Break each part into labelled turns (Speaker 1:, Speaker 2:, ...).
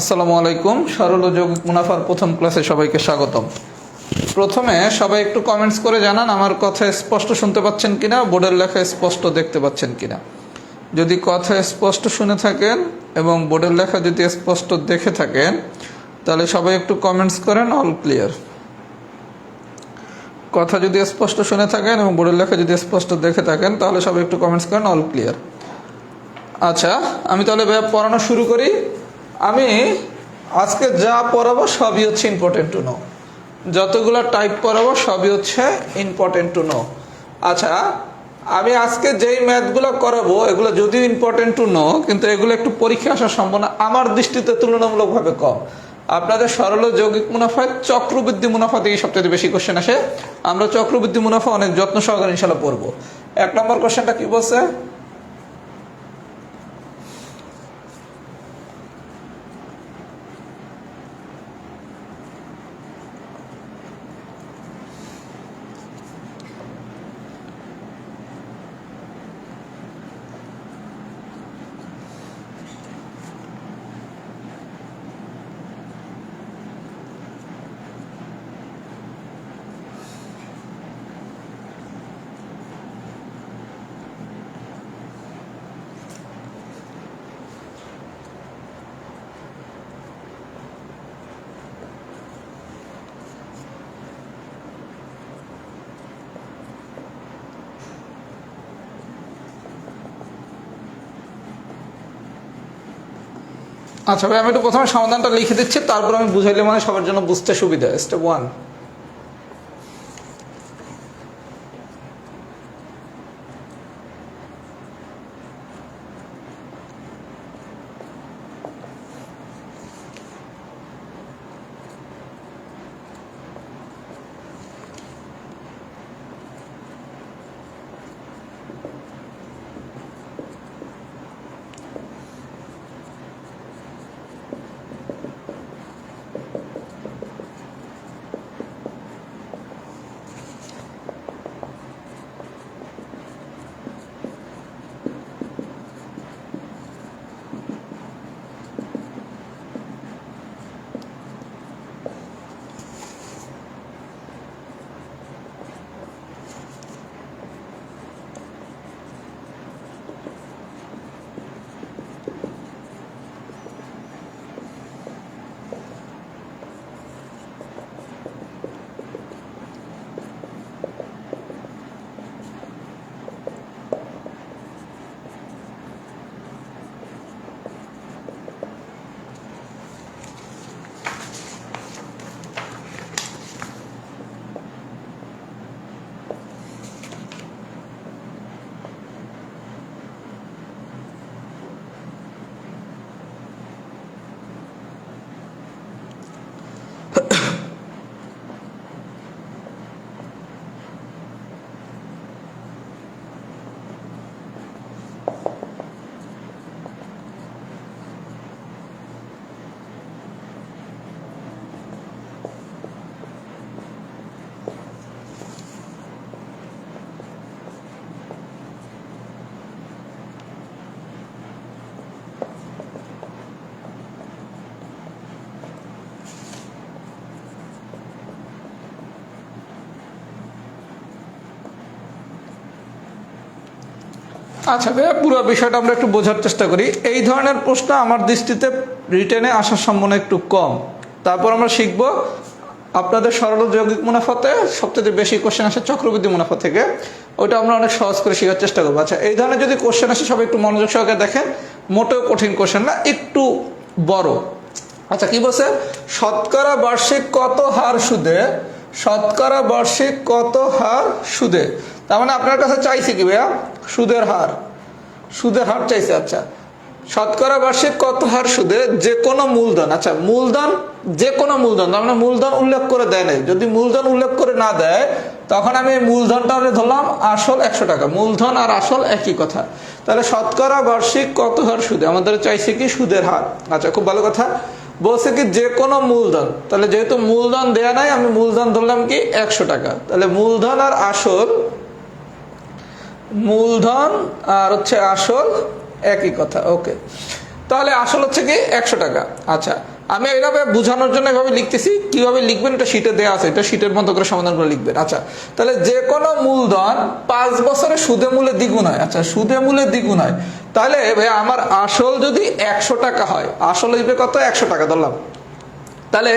Speaker 1: আসসালামু আলাইকুম। সরল ও যৌগিক মুনাফার প্রথম ক্লাসে সবাইকে স্বাগতম। প্রথমে সবাই একটু কমেন্টস করে জানান আমার কথা স্পষ্ট শুনতে পাচ্ছেন কিনা, বোর্ডের লেখা স্পষ্ট দেখতে পাচ্ছেন কিনা। যদি কথা স্পষ্ট শুনে থাকেন এবং বোর্ডের লেখা যদি স্পষ্ট দেখে থাকেন তাহলে সবাই একটু কমেন্টস করেন অল ক্লিয়ার। কথা যদি স্পষ্ট শুনে থাকেন এবং বোর্ডের লেখা যদি স্পষ্ট দেখে থাকেন তাহলে সবাই একটু কমেন্টস করেন অল ক্লিয়ার। আচ্ছা, আমি তাহলে পড়ানো শুরু করি। আমি আজকে যা পড়াবো সবই হচ্ছে ইম্পর্টেন্ট টু নো। যতগুলো টাইপ পড়াবো সবই হচ্ছে ইম্পর্টেন্ট টু নো। আচ্ছা, আমি আজকে যেই ম্যাথগুলো করাবো এগুলো যদিও ইম্পর্টেন্ট টু নো, কিন্তু এগুলো একটু পরীক্ষা আসার সম্ভাবনা আমার দৃষ্টিতে তুলনামূলকভাবে কম। আপনাদের সরল যৌগিক মুনাফায় চক্রবৃদ্ধি মুনাফা থেকে সবচেয়ে বেশি কোশ্চেন আসে। আমরা চক্রবৃদ্ধি মুনাফা অনেক যত্ন সহকারে ইনশাল্লাহ পড়বো। 1 নম্বর কোশ্চেনটা কি বলছে? আচ্ছা ভাই, আমি একটু প্রথমে সমাধানটা লিখে দিচ্ছি, তারপর আমি বুঝাইলে মানে সবার জন্য বুঝতে সুবিধা। স্টেপ 1। আচ্ছা ভাইয়া, পুরো বিষয়টা আমরা একটু বোঝার চেষ্টা করি। এই ধরনের প্রশ্ন আমার দৃষ্টিতে রিটেনে আসার সম্ভাবনা একটু কম। তারপর আমরা শিখব আপনাদের সরল যৌগিক মুনাফাতে সবচেয়ে বেশি কোশ্চেন আসে চক্রবৃদ্ধি মুনাফা থেকে, ওইটা আমরা অনেক সহজ করে শেখার চেষ্টা করবো। আচ্ছা, এই ধরনের যদি কোশ্চেন আসে সবাই একটু মনোযোগ সহকারে দেখেন। মোটেও কঠিন কোশ্চেন না, একটু বড়। আচ্ছা, কি বলছে? শতকরা বার্ষিক কত হার সুদে, শতকরা বার্ষিক কত হার সুদে। তার মানে আপনার কাছে চাইছে কি ভাইয়া? সুদের হার, সুদের হার চাইছে। আচ্ছা, শতকরা বার্ষিক কত হার সুদে যে কোনো মূলধন। আচ্ছা, মূলধন, যে কোনো মূলধন, তার মানে মূলধন উল্লেখ করে দেয় নাই। যদি মূলধন উল্লেখ করে না দেয় তখন আমি এই মূলধনটা ধরলাম আসল 100 টাকা। মূলধন আর আসল একই কথা। তাহলে শতকরা বার্ষিক কত হার সুদে আমাদের চাইছে কি? সুদের হার। আচ্ছা, খুব ভালো কথা। বলছে কি যে কোনো মূলধন, তাহলে যেহেতু মূলধন দেয়া নাই আমি মূলধন ধরলাম কি 100 টাকা। তাহলে মূলধন আর আসল, মূলধন আর হচ্ছে আসল একই কথা। ওকে, তাহলে আসল হচ্ছে কি 100 টাকা। আচ্ছা, আমি এইভাবে বোঝানোর জন্য এভাবে লিখতেছি, কিভাবে লিখবেন এটা শীটে দেওয়া আছে, এটা শীটের মতো করে সমাধান করে লিখবেন। আচ্ছা, তাহলে যে কোনো মূলধন 5 বছরে সুদে মূলে দ্বিগুণ হয়। আচ্ছা, সুদে মূলে দ্বিগুণ হয়, তাহলে ভাই আমার আসল যদি 100 টাকা হয়, আসল হইবে কত? 100 টাকা ধরলাম। তাহলে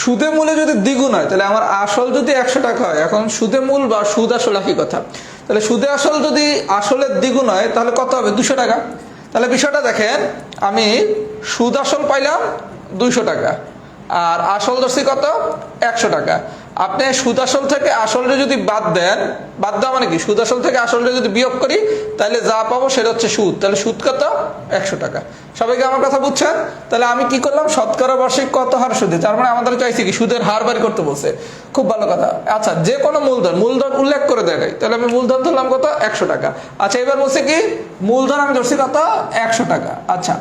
Speaker 1: সুদে মূলে যদি দ্বিগুণ হয়, তাহলে আমার আসল যদি 100 টাকা হয়, এখন সুদে মূল বা সুদ আসল একই কথা, তাহলে সুদে আসল যদি আসলের দ্বিগুণ হয় তাহলে কত হবে? 200 টাকা। তাহলে বিষয়টা দেখেন, আমি সুদ আসল পাইলাম 200 টাকা, আর আসল ধরছি কত? 100 টাকা। আপনি সুদ আসল থেকে আসলটা যদি বাদ দেন, বাদ দেওয়া মানে কি? সুদ আসল থেকে আসলটা যদি বিয়োগ করি তাহলে যা পাবো সেটা হচ্ছে সুদ। তাহলে সুদ কত? 100 টাকা। সবাইকে আমার কথা বুঝছেন? তাহলে আমি কি করলাম? শতকরা বার্ষিক কত হার সুদে, তার মানে আমাদের চাইছি কি? সুদের হার বাড়ি করতে বলছে। খুব ভালো কথা। আচ্ছা, যে কোনো মূলধন, মূলধন উল্লেখ করে দেয় নাই, তাহলে আমি মূলধন ধরলাম কত? 100 টাকা। আচ্ছা, এবার বলছে কি? মূলধন আমি ধরছি কত? 100 টাকা। আচ্ছা,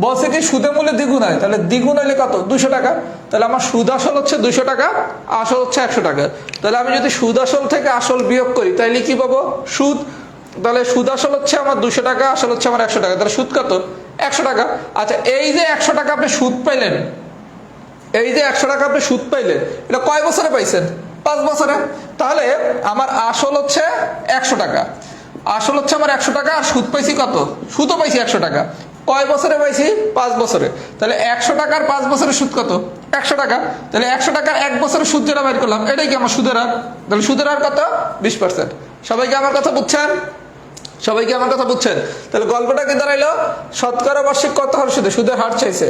Speaker 1: বলছে কি সুদে মূলে দ্বিগুণ হয়, তাহলে দ্বিগুণ হলে কত? 200 টাকা। তাহলে আমার সুদ আসল হচ্ছে 200 টাকা, আসল হচ্ছে 100 টাকা। তাহলে আমি যদি সুদ আসল থেকে আসল বিয়োগ করি তাহলে কি পাবো? সুদ। তাহলে সুদ আসল হচ্ছে আমার 200 টাকা, আসল হচ্ছে আমার 100 টাকা, তাহলে সুদ কত? 100 টাকা। আচ্ছা, এই যে 100 টাকা আপনি সুদ পাইলেন, এই যে 100 টাকা আপনি সুদ পাইলেন, এটা কয় বছরে পাইছেন? 5 বছরে। তাহলে আমার আসল হচ্ছে 100 টাকা, আসল হচ্ছে আমার 100 টাকা, আর সুদ পাইছি কত? সুদও পাইছি 100 টাকা। কয় বছরে পাইছি? 5 বছরে। তাহলে 100 টাকার 5 বছরের সুদ কত? 100 টাকা। তাহলে 100 টাকার 1 বছরের সুদ যেটা বাইর করলাম, এটাই কি আমার সুদের হার? তাহলে সুদের হার কত? 20%। সবাইকে আমার কথা বুঝছেন? সবাইকে আমার কথা বুঝছেন? তাহলে গল্পটা কি দাঁড়াইলো? শতকরা বার্ষিক কত হার সুদে? সুদের হার চাইছে।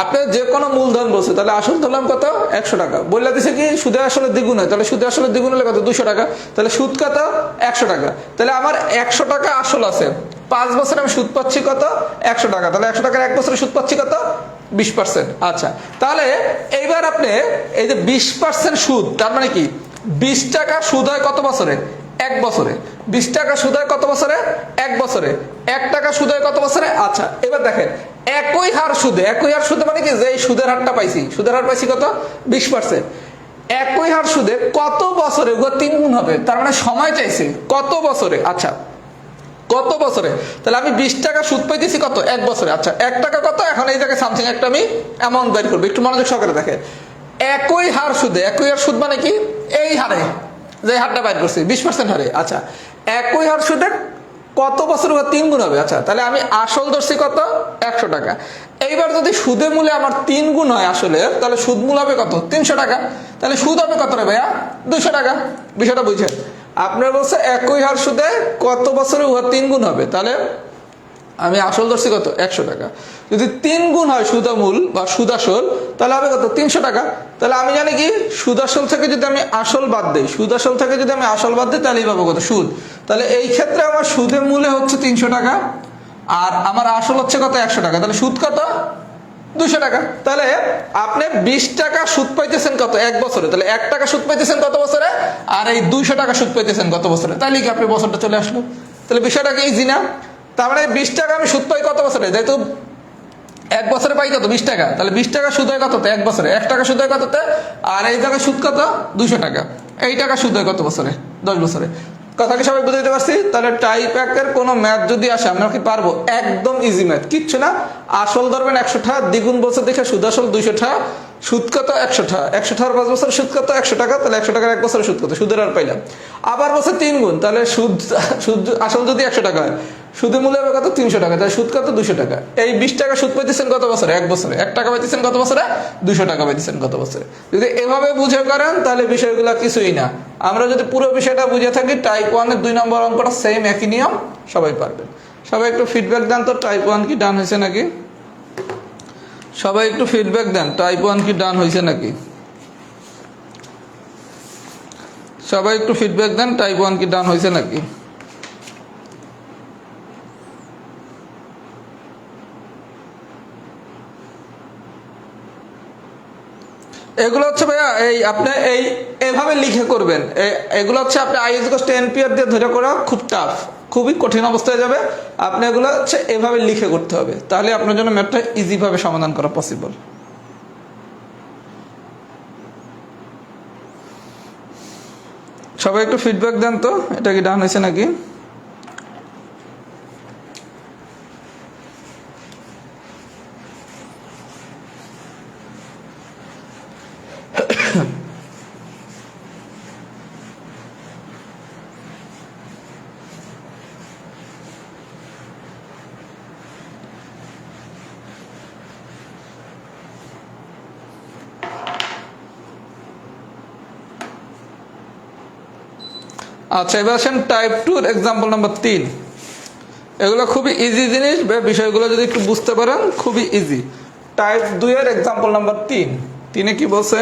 Speaker 1: আপনি যে কোনো মূলধন বলছে, তাহলে আসল ধরলাম কত? 100 টাকা। বললে দিছে কি সুদে আসলে দ্বিগুণ হয়, তাহলে সুদে আসলে দ্বিগুণ হলে কত? 200 টাকা। তাহলে সুদ কত? 100 টাকা। তাহলে আমার 100 টাকা আসল আছে, 5 বছরে আমি সুদ পাচ্ছি কত? 100 টাকা। তাহলে 100 টাকার 1 বছরে সুদ পাচ্ছি কত? 20%। আচ্ছা, তাহলে এইবার আপনি এই যে 20% সুদ, তার মানে কি? 20 টাকা সুদ হয় কত বছরে? 1 বছরে। 20 টাকা সুদ হয় কত বছরে? 1 বছরে। 1 টাকা সুদ হয় কত বছরে? আচ্ছা, এবার দেখেন, একই হার সুদে, একই হার সুদে মানে কি? যে সুদের হারটা পাইছি, সুদের হার পাইছি কত? 20%। একই হার সুদে কত বছরে? 3 গুণ হবে, তার মানে সময় চাইছে কত বছরে? আচ্ছা, কত বছরে? তাহলে আমি 20 টাকা সুদ পাইতেছি কত? 1 বছরে। আচ্ছা, 1 টাকা কত? এখন এই জায়গায় সামথিং একটা আমি অ্যামাউন্ট বের করবো, একটু মনোযোগ সহকারে দেখেন। একই হার সুদে, একই হার সুদ মানে কি? এই হারে, যে হারটা বাইর করছি 20% হারে। আচ্ছা, একই হার সুদে কত বছর 3 গুণ হবে? আচ্ছা, তাহলে আমি আসল ধরছি কত? 100 টাকা। এইবার যদি সুদে মূলে আমার 3 গুণ হয় আসলে, তাহলে সুদ মূল হবে কত? 300 টাকা। তাহলে সুদ হবে কত রে ভাইয়া? 200 টাকা। বিষয়টা বুঝছেন? আপনার বলছে একই হার সুদে কত বছরে 3 গুণ হবে, তাহলে আমি আসল ধরছি কত? 100 টাকা। যদি 3 গুণ হয় সুদামূল বা সুদাসল, তাহলে হবে কত? 300 টাকা। তাহলে আমি জানি কি? সুদাসল থেকে যদি আমি আসল বাদ দিই, সুদাসল থেকে যদি আমি আসল বাদ দিই, তাহলেই পাবো কত? সুদ। তাহলে এই ক্ষেত্রে আমার সুদে মূলে হচ্ছে 300 টাকা, আর আমার আসল হচ্ছে কত? 100 টাকা। তাহলে সুদ কত? 200 টাকা। তাহলে আপনি 20 টাকা সুদ পাইতেছেন কত? 1 বছরে। তাহলে 1 টাকা সুদ পাইতেছেন কত বছরে? আর এই 200 টাকা সুদ পাইতেছেন কত বছরে? তাহলে কি আপনি বছরটা চলে আসলো? তাহলে বিষয়টা কি ইজি না? তার মানে 20 টাকা আমি সুদ পাই কত বছরে? যেহেতু 1 বছরে পাই কত? 20 টাকা। তাহলে 20 টাকা সুদ হয় কততে? 1 বছরে। 1 টাকা সুদ হয় কততে? আর এই জায়গায় সুদ কত? 200 টাকা। এই টাকা সুদ হয় কত বছরে? 10 বছরে। কথা কি সবাই বুঝতে পারছি? তাহলে টাইপ 1 এর কোনো ম্যাথ যদি আসে, আমরা কি পারবো? একদম ইজি ম্যাথ, কিচ্ছু না। আসল ধরবেন 100 টাকা, দ্বিগুণ বছর দেখে সুদ আসল 200 টাকা, সুদ কত? 100 টাকা। 100 টাকার 5 বছর সুদ কত? 100 টাকা। তাহলে 100 টাকার 1 বছরে সুদ কত? সুদের আর পাইলাম। আবার বছর 3 গুণ, তাহলে সুদ সুদ আসল যদি 100 টাকা হয়, সুদের মূল্য হবে কত? 300 টাকা। তাহলে সুদ কত? 200 টাকা। এই 20 টাকা সুদ পাইতেছেন কত বছরে? 1 বছরে। 1 টাকা পাইতেছেন কত বছরে? 200 টাকা পাইতেছেন কত বছরে? যদি এভাবে বুঝে করেন তাহলে বিষয়গুলো কিছুই না। আমরা যদি পুরো বিষয়টা বুঝে থাকি, টাইপ 1 এর 2 নম্বর অঙ্কটা সেম একই নিয়ম, সবাই পারবেন। সবাই একটু ফিডব্যাক দেন তো, টাইপ 1 কি ডান হয়েছে নাকি? সবাই একটু ফিডব্যাক দেন, টাইপ 1 কি ডান হয়েছে নাকি? সবাই একটু ফিডব্যাক দেন, টাইপ 1 কি ডান হয়েছে নাকি? এগুলো হচ্ছে ভাইয়া, এই আপনি এইভাবে লিখে করবেন। এগুলো হচ্ছে আপনি i=10 দিয়ে ধরে করা খুব টাফ, খুবই কঠিন অবস্থায় যাবে। আপনি এগুলো হচ্ছে এভাবে লিখে করতে হবে, তাহলে আপনার জন্য ম্যাথটা ইজি ভাবে সমাধান করা পসিবল। সবাই একটু ফিডব্যাক দেন তো, এটা কি ডান হয়েছে নাকি? আচ্ছা, এবার আসেন টাইপ 2 এক্সাম্পল নাম্বার 3। এগুলো খুবই ইজি জিনিস, বিষয়গুলো যদি একটু বুঝতে পারেন খুবই ইজি। টাইপ 2 এর এক্সাম্পল নাম্বার 3। 3-এ কি বলছে?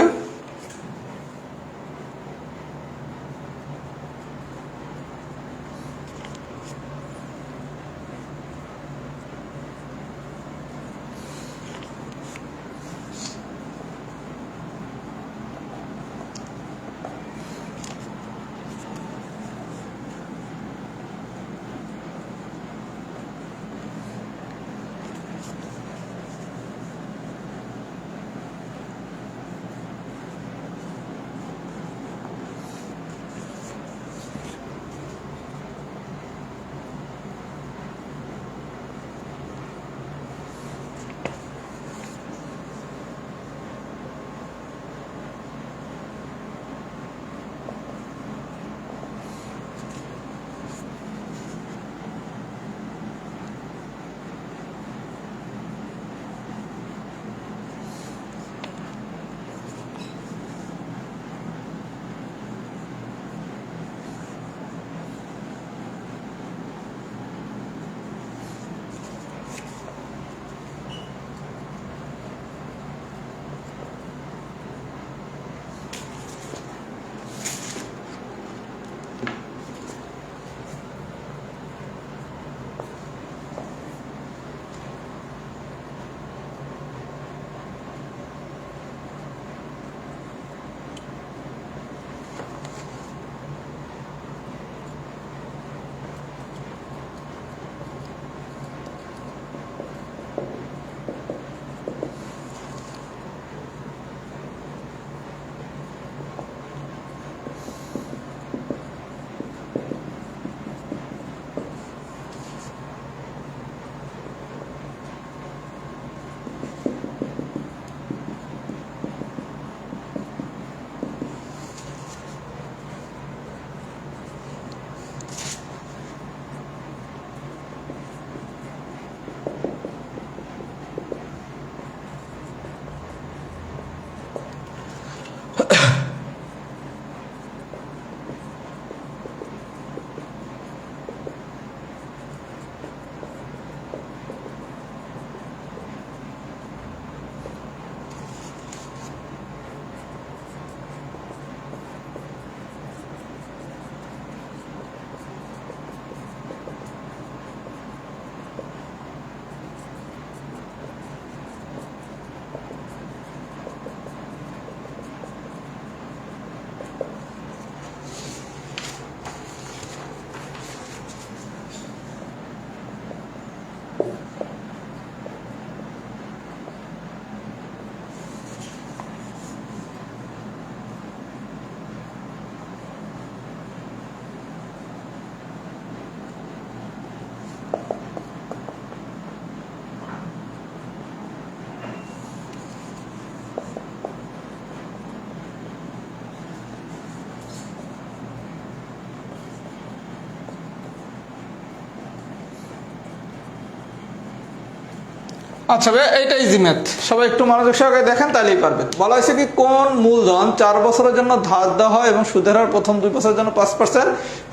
Speaker 1: আচ্ছা ভাই, এইটা ইজি ম্যাথ, সবাই একটু মনোযোগ সহকারে দেখেন তাহলেই পারবেন। বলা হয়েছে কি, কোন মূলধন 4 বছরের জন্য ধার দেওয়া হয় এবং সুদের হার প্রথম 2 বছরের জন্য 5%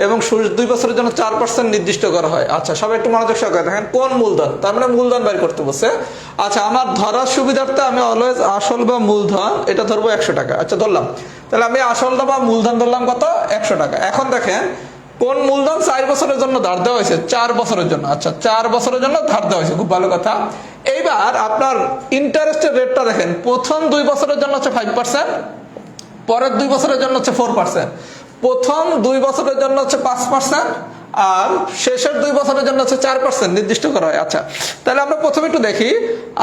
Speaker 1: এবং 2 বছরের জন্য 4% নির্দিষ্ট করা হয়। আচ্ছা, সবাই একটু মনোযোগ সহকারে দেখেন, কোন মূলধন, তার মানে মূলধন বের করতে বলছে। আচ্ছা, আমার ধরার সুবিধার্থে আমি অলওয়েজ আসল বা মূলধন এটা ধরবো 100 টাকা। আচ্ছা, ধরলাম, তাহলে আমি আসলটা বা মূলধন ধরলাম কত, 100 টাকা। এখন দেখেন কোন মূলধন 4 বছরের জন্য ধার দেওয়া হয়েছে, 4 বছরের জন্য। আচ্ছা, 4 বছরের জন্য ধার দেওয়া হয়েছে, খুব ভালো কথা। এইবার আপনার ইন্টারেস্টের রেটটা দেখেন, প্রথম 2 বছরের জন্য হচ্ছে 5%, পরের 2 বছরের জন্য হচ্ছে 4%। প্রথম 2 বছরের জন্য হচ্ছে 5% আর শেষের 2 বছরের জন্য হচ্ছে 4% নির্দিষ্ট করা হয়। আচ্ছা, তাহলে আমরা প্রথমে একটু দেখি,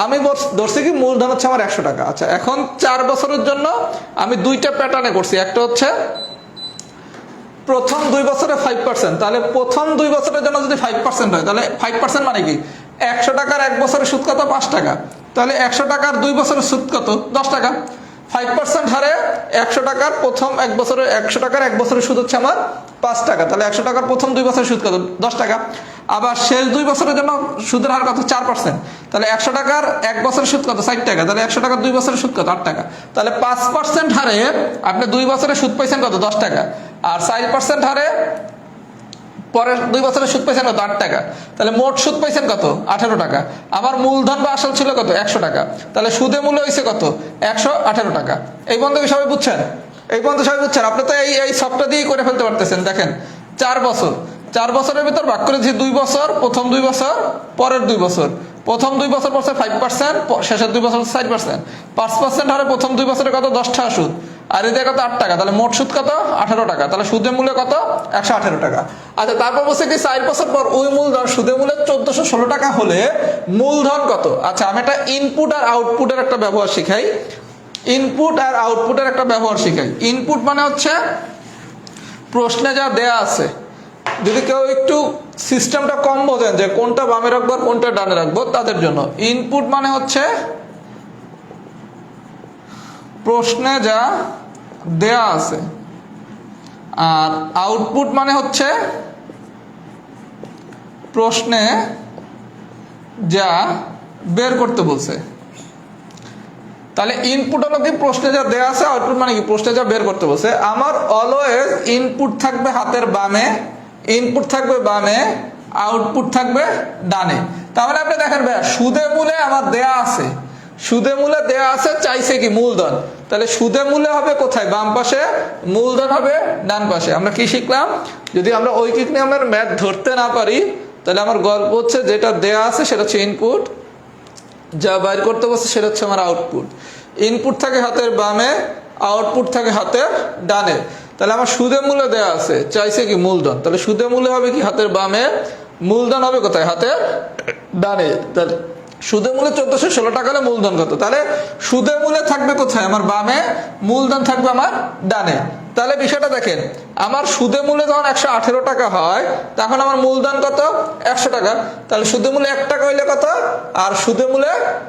Speaker 1: আমি ধরছি কি মূলধন হচ্ছে আমার 100 টাকা। আচ্ছা, এখন 4 বছরের জন্য আমি 2টা প্যাটার্নে করছি। একটা হচ্ছে প্রথম 2 বছরে 5%, তাহলে প্রথম 2 বছরের জন্য যদি 5% হয়, তাহলে 5% মানে কি, 100 টাকার 1 বছরের সুদ কত, 5 টাকা। তাহলে 100 টাকার 2 বছরের সুদ কত, 10 টাকা। 5% হারে 100 টাকার প্রথম 1 বছরের 100 টাকার 1 বছরের সুদ হচ্ছে আমার 5 টাকা। তাহলে 100 টাকার প্রথম 2 বছরের সুদ কত, 10 টাকা। আবার শেষ 2 বছরের জন্য সুদের হার কত 4%, তাহলে 100 টাকার 1 বছরের সুদ কত 60 টাকা, তাহলে 100 টাকার 2 বছরের সুদ কত 8 টাকা, তাহলে 5% হারে আপনি 2 বছরে সুদ পাইছেন কত 10 টাকা, আর 4% হারে পরের 2 বছরের সুদ পাইছেন কত 8 টাকা, তাহলে মোট সুদ পাইছেন কত 18 টাকা। আমার মূলধন বা আসল ছিল কত 100 টাকা, তাহলে সুদে মূল্য হয়েছে কত 118 টাকা। এই পর্যন্ত কি সবাই বুঝছেন? এই পর্যন্ত সবাই বুঝছেন? আপনি তো এই সবটা দিয়েই করে ফেলতে পারতেছেন। দেখেন 4 বছর, 4 বছরের ভিতর ভাগ করেছি 2 বছর, প্রথম 2 বছর পরের 2 বছর, প্রথম 2 বছর পড়ছে 5%, শেষের 2 বছর 4%, 5% হারে প্রথম 2 বছরে কত 10 টাকা সুদ, আর এতে কত 8 টাকা, তাহলে মোট সুদ কত 18 টাকা, তাহলে সুদের মূল্য কত 118 টাকা। আচ্ছা, তারপর বলছে কি 4 বছর পর ওই মূলধন সুদের মূল্য 1416 টাকা হলে মূলধন কত। আচ্ছা, আমি একটা ইনপুট আর আউটপুটের একটা ব্যবহার শিখাই। ইনপুট আর আউটপুটের একটা ব্যবহার শিখাই। ইনপুট মানে হচ্ছে প্রশ্নে যা দেয়া আছে, যদি কেউ একটু সিস্টেমটা কম বোঝেন যে কোনটা বামে রাখবো আর কোনটা ডানে রাখবো, তাদের জন্য ইনপুট মানে হচ্ছে প্রশ্নে যা দেয়া আছে, আর আউটপুট মানে হচ্ছে প্রশ্নে যা বের করতে বলছে। তাহলে ইনপুট হলো কি প্রশ্নে যা দেয়া আছে, আউটপুট মানে কি প্রশ্নে যা বের করতে বলছে। আমার অলওয়েজ ইনপুট থাকবে হাতের বামে, ইনপুট থাকবে বামে, আউটপুট থাকবে ডানে। তাহলে আপনি দেখেন ভাইয়া সুদে মূলে আমার দেয়া আছে, সুদে মূলে দেয়া আছে, চাইছে কি মূলধন, তাহলে সুদে মূলে হবে কোথায় বাম পাশে, মূলধন হবে ডান পাশে। আমরা কি শিখলাম? যদি আমরা ঐকিক নিয়মের ম্যাথ ধরতে না পারি তাহলে আমার গল্প হচ্ছে যেটা দেয়া আছে সেটা হচ্ছে ইনপুট, যা বাইর করতে বলছে সেটা হচ্ছে আমার আউটপুট। ইনপুট থাকে হাতের বামে, আউটপুট থাকে হাতের ডানে। তাহলে আমার সুদে মূল্য দেয়া আছে, চাইছে কি মূলধন, তাহলে সুদে মূল্য হবে কি হাতের বামে, মূলধন হবে কোথায় হাতের ডানে। তাহলে সুদে মূল্য 1416 টাকা হলে মূলধন কত, তাহলে সুদে মূল্য থাকবে কোথায় আমার বামে, মূলধন থাকবে আমার ডানে। তাহলে বিষয়টা দেখেন, আমার সুদে মূল্য যখন 118 টাকা হয় তখন আমার মূলধন কত 100 টাকা, তাহলে সুদে মূল্য 1 টাকা হইলে কত, আর সুদে মূল্য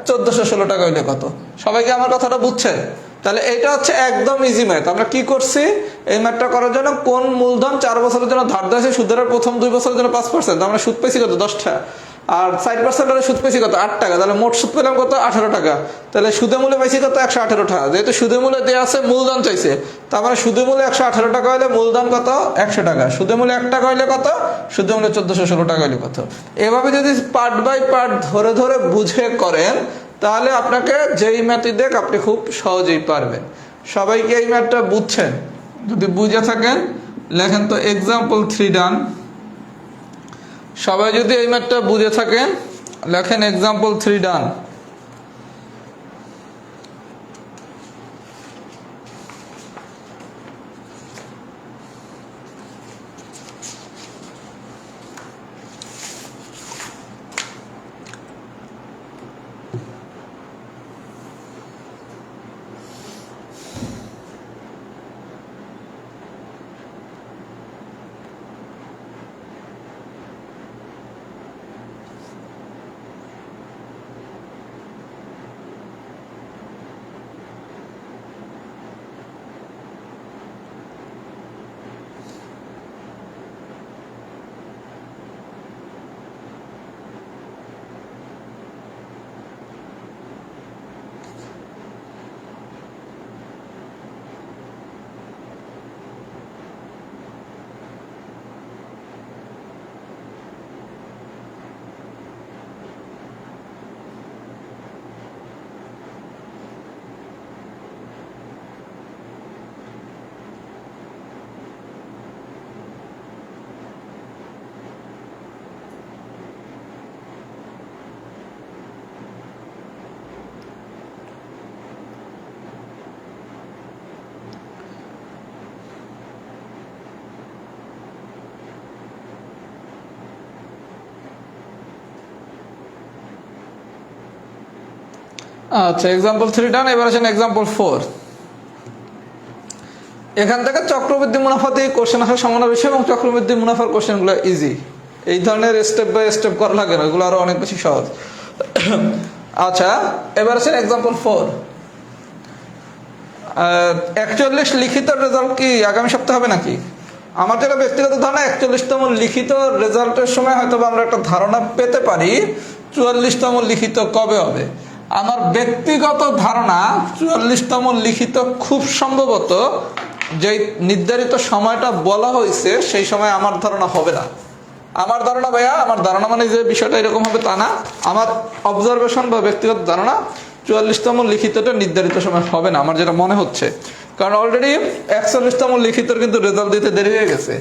Speaker 1: 1416 টাকা হইলে কত। সবাইকে আমার কথাটা বুঝছে? তাহলে এটা হচ্ছে একদম ইজি ম্যাথ। আমরা কি করছি এই ম্যাথটা করার জন্য, কোন মূলধন 4 বছরের জন্য ধার দেওয়া আছে, সুদের প্রথম 2 বছরের জন্য 5%, আমরা সুদ পেয়েছি কত 10 টাকা, আর 4% হলে সুদ পেয়েছি কত 8 টাকা, তাহলে মোট সুদ পেলাম কত 18 টাকা। তাহলে সুদে মূল্য পাইছি কত 118 টাকা, যেহেতু সুদে মূল্য দেওয়া আছে মূলধন চাইছে, তার মানে সুদে মূল্য 118 টাকা হলে মূলধন কত 100 টাকা, সুদে মূল্য 1 টাকা হইলে কত, সুদে মূল্য 1416 টাকা হইলে কত। এভাবে যদি পার্ট বাই পার্ট ধরে ধরে বুঝে করেন তাহলে আপনাকে যেই ম্যাথই দেখ আপনি খুব সহজেই পারবেন। সবাইকে এই ম্যাথটা বুঝছেন? যদি বুঝে থাকেন লেখেন তো এক্সাম্পল 3 ডান। সবাই যদি এই ম্যাথটা বুঝে থাকেন লেখেন এক্সাম্পল 3 ডান। আচ্ছা, এক্সাম্পল 3 ডান। এবার আসেন এক্সাম্পল 4। এখান থেকে চক্রবৃদ্ধি মুনাফা দিয়ে কোশ্চেন আসার সম্ভাবনা বেশি এবং চক্রবৃদ্ধি মুনাফার কোশ্চেনগুলো ইজি। এই ধরনের স্টেপ বাই স্টেপ করা লাগে না, এগুলো আরো অনেক বেশি সহজ। আচ্ছা, এবার আসেন এক্সাম্পল 4। 41 লিখিত রেজাল্ট কি আগামী সপ্তাহে হবে নাকি? আমার যেটা ব্যক্তিগত ধারণা 41তম লিখিত রেজাল্টের সময় হয়তো আমরা একটা ধারণা পেতে পারি 44তম লিখিত কবে হবে। আমার ব্যক্তিগত ধারণা 44তম লিখিত খুব সম্ভবত যে নির্ধারিত সময়টা বলা হয়েছে সেই সময় আমার ধারণা হবে না। আমার ধারণা ভাইয়া, আমার ধারণা মানে যে বিষয়টা এরকম হবে তা না, আমার অবজারভেশন বা ব্যক্তিগত ধারণা 44তম লিখিতটা নির্ধারিত সময় হবে না আমার যেটা মনে হচ্ছে, কারণ অলরেডি 41তম লিখিতর কিন্তু রেজাল্ট দিতে দেরি হয়ে গেছে।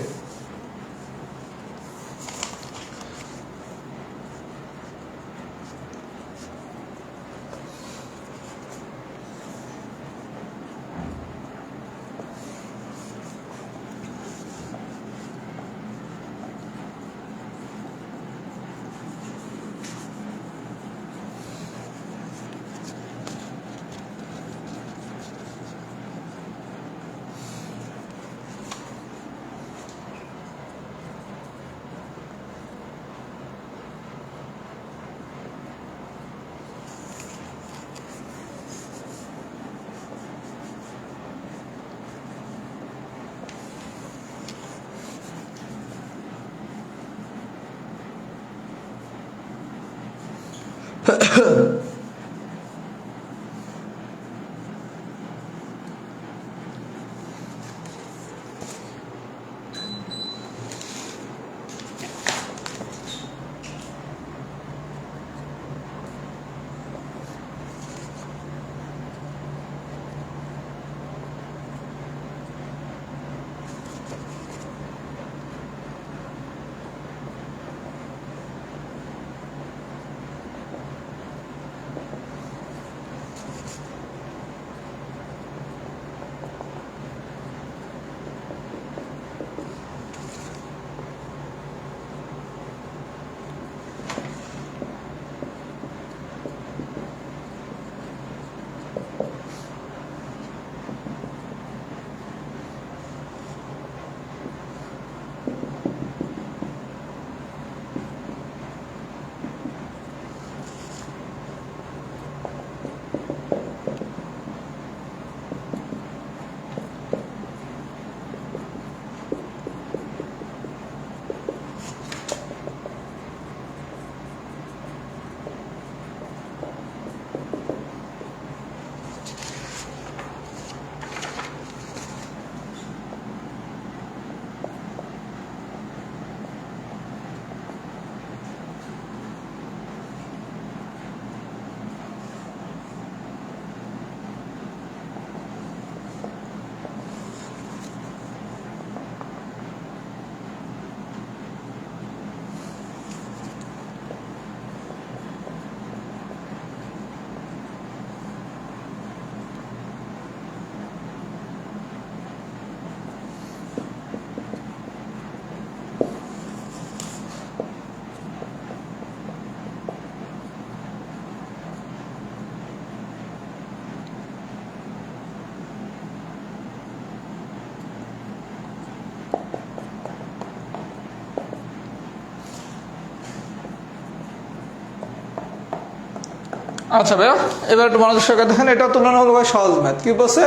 Speaker 1: আচ্ছা ভাইয়া, এবার একটু মনোযোগ সহকারে দেখেন, এটা তুলনামূলকভাবে সহজ ম্যাথ। কি বলছে?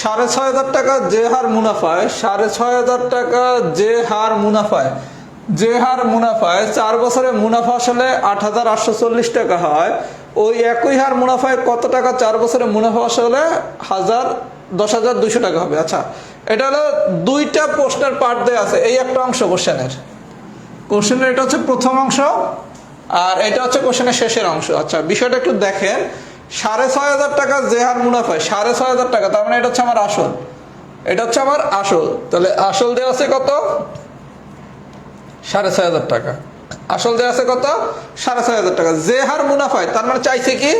Speaker 1: 6,500 টাকা যে হার মুনাফায়, 6,500 টাকা যে হার মুনাফায়, যে হার মুনাফায় 4 বছরে মুনাফা আসলে 8,840 টাকা হয়, ওই একই হার মুনাফায় কত টাকা 4 বছরে মুনাফা আসলে 10,200 টাকা হবে। আচ্ছা, এটা হলো দুইটা প্রশ্নের পার্ট দেওয়া আছে, এই একটা অংশ কোশ্চেনের, এটা হচ্ছে প্রথম অংশ, আর এটা হচ্ছে কোশ্চেনের শেষের অংশ। আচ্ছা, বিষয়টা একটু দেখেন, 6,500 টাকা যে হার মুনাফায়, 6,500 টাকা, তার মানে এটা হচ্ছে আমার আসল, এটা হচ্ছে আমার আসল। তাহলে আসল দেওয়া আছে কত? 6,500 টাকা। আসল দেওয়া আছে কত? 6,500 টাকা। যে হার মুনাফায়, তার মানে চাইছে কি?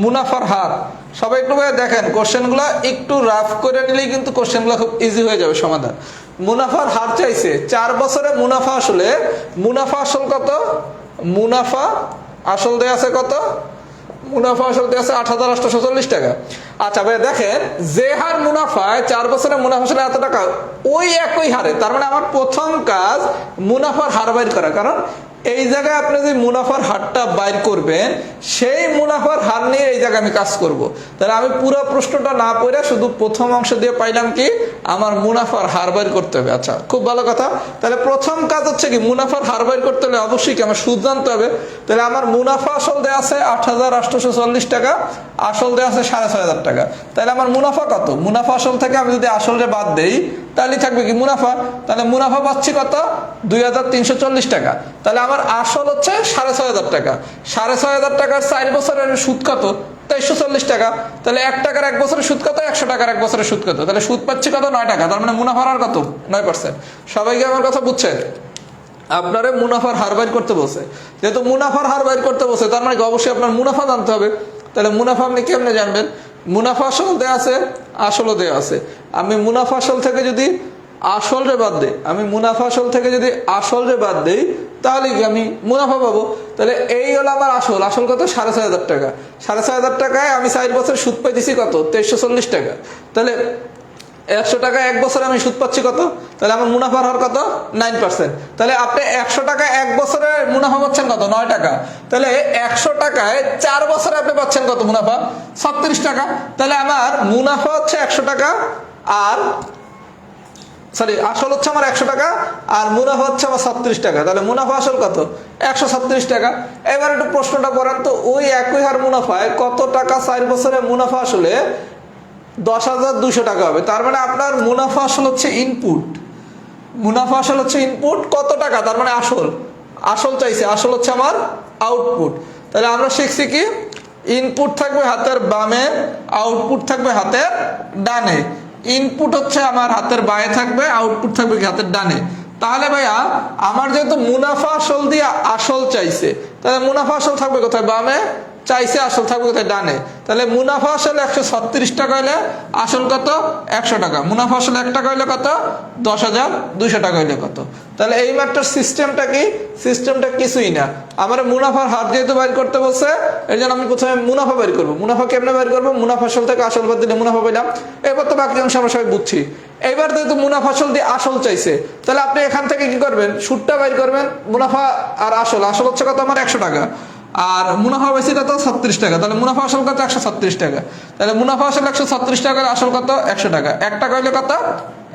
Speaker 1: মুনাফার হার। সবাই একটু ভাই দেখেন, কোশ্চেনগুলো একটু রাফ করে নিলেই কিন্তু কোশ্চেনগুলো খুব ইজি হয়ে যাবে সমাধান। মুনাফার হার চাইছে, 4 বছরে মুনাফা আসলে, মুনাফা আসল কত? মুনাফা আসল দেয়া আছে কত? মুনাফা আসল দেয়া আছে 8,840 টাকা। আচ্ছা ভাই দেখেন, যে হার মুনাফায় 4 বছরে মুনাফা আসলে এত টাকা, ওই একই হারে, তার মানে আমার প্রথম কাজ মুনাফার হার বাইর করা, কারণ এই জায়গায় আপনি যে মুনাফার হারটা বাইর করবেন, সেই মুনাফার হার নিয়ে এই জায়গায় আমি কাজ করব। তাহলে আমি পুরো প্রশ্নটা না পড়ে শুধু প্রথম অংশ দিয়ে পাইলাম কি আমার মুনাফার হার বাইর করতে হবে। আচ্ছা, খুব ভালো কথা। তাহলে প্রথম কাজ হচ্ছে কি মুনাফার হার বাইর করতে হলে অবশ্যই কি আমার সুদ জানতে হবে। তাহলে আমার মুনাফা আসল দেওয়া আছে 8,840 টাকা, আসল দেওয়া আছে 6,500 টাকা। তাহলে আমার মুনাফা কত? মুনাফা আসল থেকে আমি যদি আসলে বাদ দেই তাহলে থাকবে কি মুনাফা। তাহলে মুনাফা পাচ্ছি কত? 2,340 টাকা। তাহলে আমার আসল হচ্ছে 6,500 টাকা। 6,500 টাকার 4 বছরের সুদ কত? 2340 টাকা। তাহলে 1 টাকার 1 বছরের সুদ কত? 100 টাকার 1 বছরের সুদ কত? তাহলে সুদ পাচ্ছি কত? 9 টাকা। তার মানে মুনাফার হার কত? 9%। সবাইকে আমার কথা বুঝছেন? আপনারা মুনাফার হার বাইর করতে বলছে, যেহেতু মুনাফার হার বাইর করতে বলছে তার মানে অবশ্যই আপনার মুনাফা জানতে হবে। তাহলে মুনাফা আপনি কেমনে জানবেন? মুনাফা আসল দেওয়া আছে, আসলও দেওয়া আছে। আমি মুনাফা আসল থেকে যদি আসল রে বাদ দেই, আমি মুনাফা আসল থেকে যদি আসল রে বাদ দেই তাহলে কি আমি মুনাফা পাবো। তাহলে এই হলো আমার আসল। আসল কত? 6,500 টাকা। 6,500 টাকায় আমি 4 বছর সুদ পাইতেছি কত? 2340 টাকা। তাহলে 100 টাকা 1 বছরে আমি সুদ পাচ্ছি কত? তাহলে আমার মুনাফার হার কত? 9%। তাহলে আপনি 100 টাকা 1 বছরে মুনাফা পাচ্ছেন কত? 9 টাকা। তাহলে 100 টাকায় 4 বছরে আপনি পাচ্ছেন কত মুনাফা? 36 টাকা। তাহলে আমার মুনাফা হচ্ছে 100 টাকা, আর আসল হচ্ছে আমার 100 টাকা, আর মুনাফা হচ্ছে আমার 36 টাকা। তাহলে মুনাফা আসল কত? 136 টাকা। এবার একটু প্রশ্নটা করেন তো, ওই একই হার মুনাফায় কত টাকা 4 বছরে মুনাফা আসলে 10,200 টাকা হবে। তার মানে আপনার মুনাফা আসল হচ্ছে ইনপুট, মুনাফা আসল হচ্ছে ইনপুট কত টাকা, তার মানে আসল। আসল চাইছে, আসল হচ্ছে আমার আউটপুট। তাহলে আমরা শিখছি কি ইনপুট থাকবে হাতের বামে, আউটপুট থাকবে হাতের ডানে। ইনপুট হচ্ছে আমার হাতের বায়ে থাকবে, আউটপুট থাকবে কি হাতের ডানে। তাহলে ভাইয়া আমার যেহেতু মুনাফা আসল দিয়ে আসল চাইছে, তাহলে মুনাফা আসল থাকবে কোথায়? বামে। চাইছে আসল থাকবে কোথায়? ডানে। তাহলে মুনাফা আসল 136 টাকা হলে আসল কত? 100 টাকা। মুনাফা আসল 1 টাকা হলে কত? 10,200 টাকা হলে কত? তাহলে এই মাত্র সিস্টেমটা কি? সিস্টেমটা কিছুই না। আমার মুনাফার হার যেহেতু বাইর করতে বলছে, এই জন্য আমি প্রথমে মুনাফা বের করবো। মুনাফা কেমনে বের করবো? মুনাফা আসল থেকে আসল বাদ দিলে মুনাফা পেলাম। এবার তো বাকি অংশ আমরা সবাই বুঝছি। এইবার যেহেতু মুনাফা আসল দিয়ে আসল চাইছে, তাহলে আপনি এখান থেকে কি করবেন? সুদটা বাইর করবেন। মুনাফা আর আসল, আসল হচ্ছে কত আমার? 100 টাকা, আর মুনাফা বেশি কত? 36 টাকা। তাহলে মুনাফা আসল কত? 136 টাকা। তাহলে মুনাফা আসল 136 টাকা, আসল কত? 100 টাকা। 1 টাকা হইলে কত?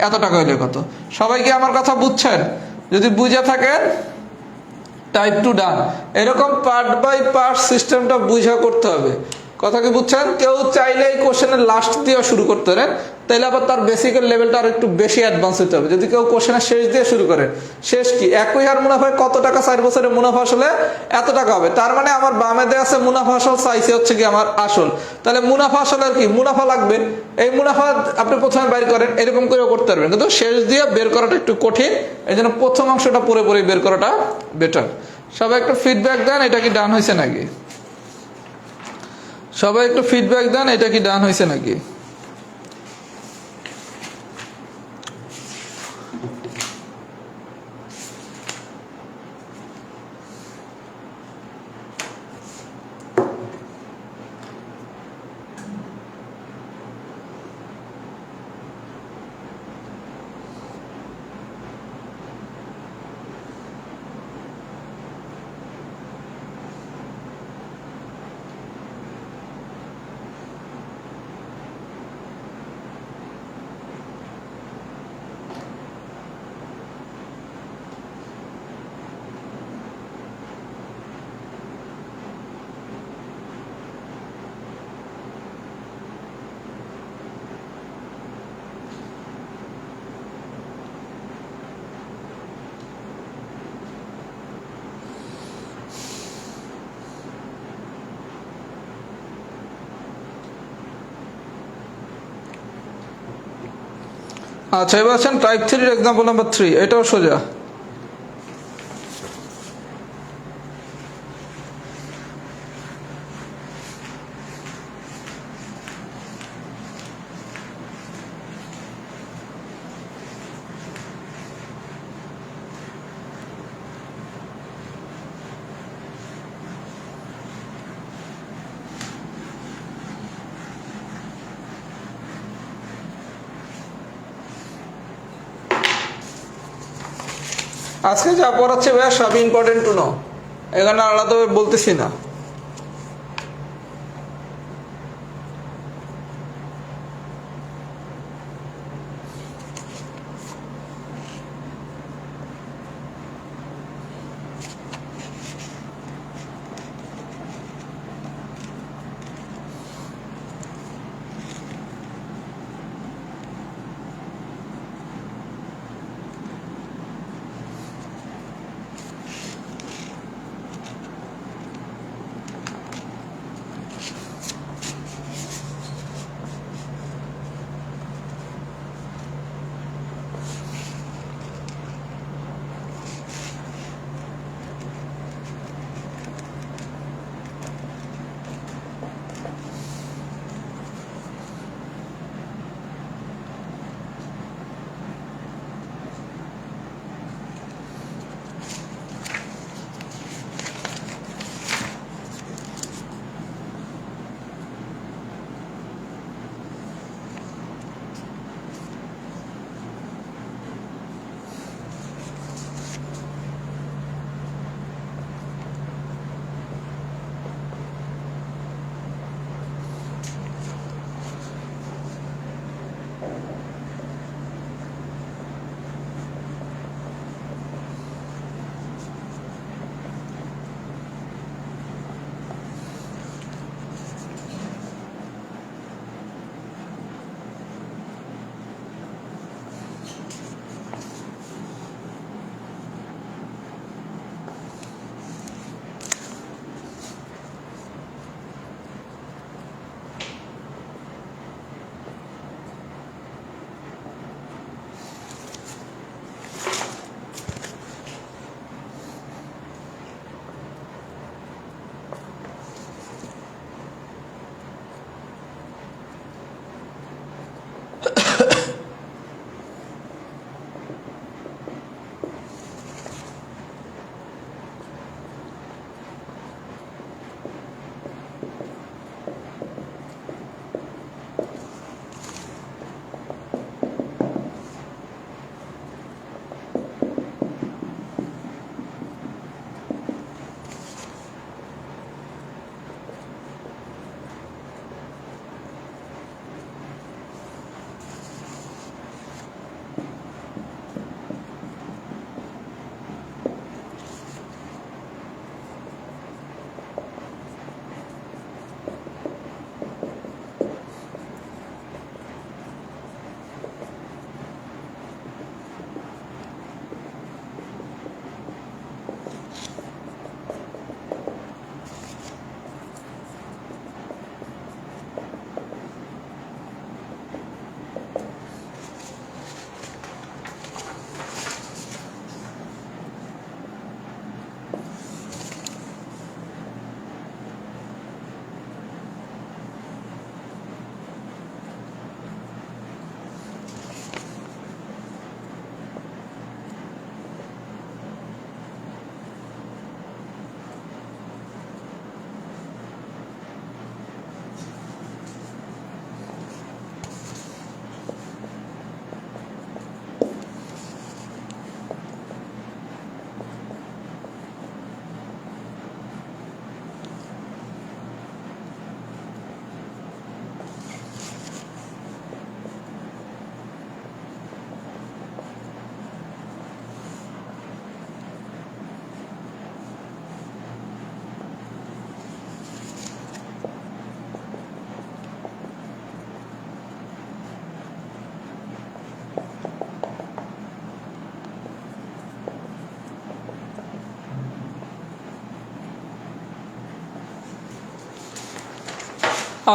Speaker 1: এত টাকা হইলে কত? সবাই কি আমার কথা বুঝছেন? যদি বুঝে থাকেন টাইপ টু ডান। এরকম পার্ট বাই পার্ট সিস্টেমটা বুঝা করতে হবে। কথা কি বুঝছেন? কেউ চাইলে এই কোশ্চেনের লাস্ট দিয়ে শুরু করতে পারেন, তাইলে আবার তার বেসিকের লেভেলটা আর একটু বেশি অ্যাডভান্স হতে হবে। যদি কেউ কোশ্চেনের শেষ দিয়ে শুরু করে, শেষ কি একই হার মুনাফায় কত টাকা 4 বছরের মুনাফা আসলে এত টাকা হবে। তার মানে আমার বামে দেওয়া আছে মুনাফা আসল, চাইছে হচ্ছে কি আমার আসল। তাহলে মুনাফা আসলের কি মুনাফা লাগবে। এই মুনাফা আপনি প্রথমে বাইর করেন, এরকম করেও করতে পারবেন, কিন্তু শেষ দিয়ে বের করাটা একটু কঠিন। এই জন্য প্রথম অংশটা পরে পরে বের করাটা বেটার। সবাই একটু ফিডব্যাক দেন, এটা কি ডান হয়েছে নাকি? সবাই একটু ফিডব্যাক দেন, এটা কি ডান হয়েছে নাকি? আচ্ছা, এবার আছেন টাইপ 3 এক্সাম্পল নাম্বার 3। এটাও সোজা। আজকে যা পড়াচ্ছে ভাইয়া সবই ইম্পর্টেন্ট টু নো, এখানে আলাদাভাবে বলতেছি না।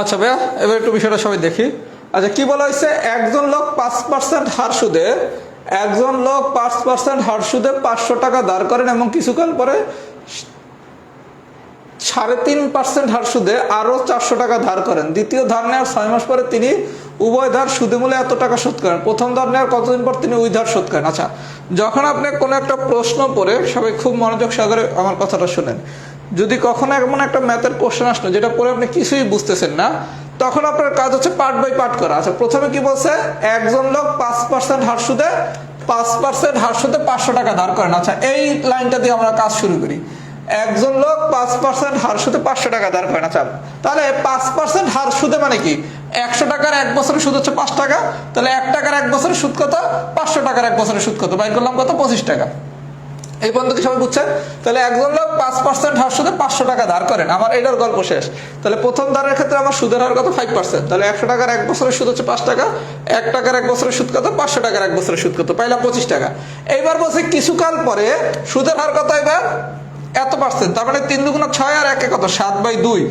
Speaker 1: আচ্ছা ভাইয়া, এবার একটু বিষয়টা সবাই দেখি। আচ্ছা, কি বলা হয়েছে? একজন লোক 5% হার সুদে 500 টাকা ধার করেন এবং কিছুকাল পরে 3.5% হার সুদে আরো 400 টাকা ধার করেন। দ্বিতীয় ধার নেওয়ার 6 মাস পরে তিনি উভয় ধার সুদে মূলে এত টাকা শোধ করেন। প্রথম ধার নেওয়ার কতদিন পর তিনি ওই ধার শোধ করেন? আচ্ছা, যখন আপনি কোনো একটা প্রশ্ন পড়ে, সবাই খুব মনোযোগ সহকারে আমার কথাটা শুনেন, যদি কখনো এমন একটা ম্যাথের কোশ্চেন আসলো যেটা পড়ে আপনি কিছুই বুঝতেছেন না, তখন আপনার কাজ হচ্ছে পার্ট বাই পার্ট করা। আচ্ছা, প্রথমে কি বলছে? একজন লোক 5% হার সুদে 5% হার সুদে 500 টাকা ধার করেন। আচ্ছা, এই লাইনটা দিয়ে আমরা কাজ শুরু করি। একজন লোক 5% হার সুদে 500 টাকা ধার করেন। আচ্ছা, তাহলে 5% হার সুদে মানে কি? 100 টাকার 1 বছরের সুদ হচ্ছে 5 টাকা। তাহলে 1 টাকার 1 বছরের সুদ কত? 500 টাকার 1 বছরের সুদ কত? বাইর করলাম কত? 25 টাকা। এই পর্যন্ত কি সবাই বুঝছেন? তাহলে একজন লোক 5% হার সুদে 500 টাকা ধার করেন, আমার এটার গল্প শেষ। তাহলে প্রথম ধারের ক্ষেত্রে আমার সুদের হার কত? 5%। তাহলে 100 টাকার 1 বছরের সুদ হচ্ছে 5 টাকা। 1 টাকার 1 বছরের সুদ কত? 500 টাকার 1 বছরের সুদ কত? পাইলাম 25 টাকা। এইবার বলছে কিছুকাল পরে সুদের হার কত? এবার এত পার্সেন্ট, তার মানে 3 দুগুণ 6 আর 1 কত? 7/2।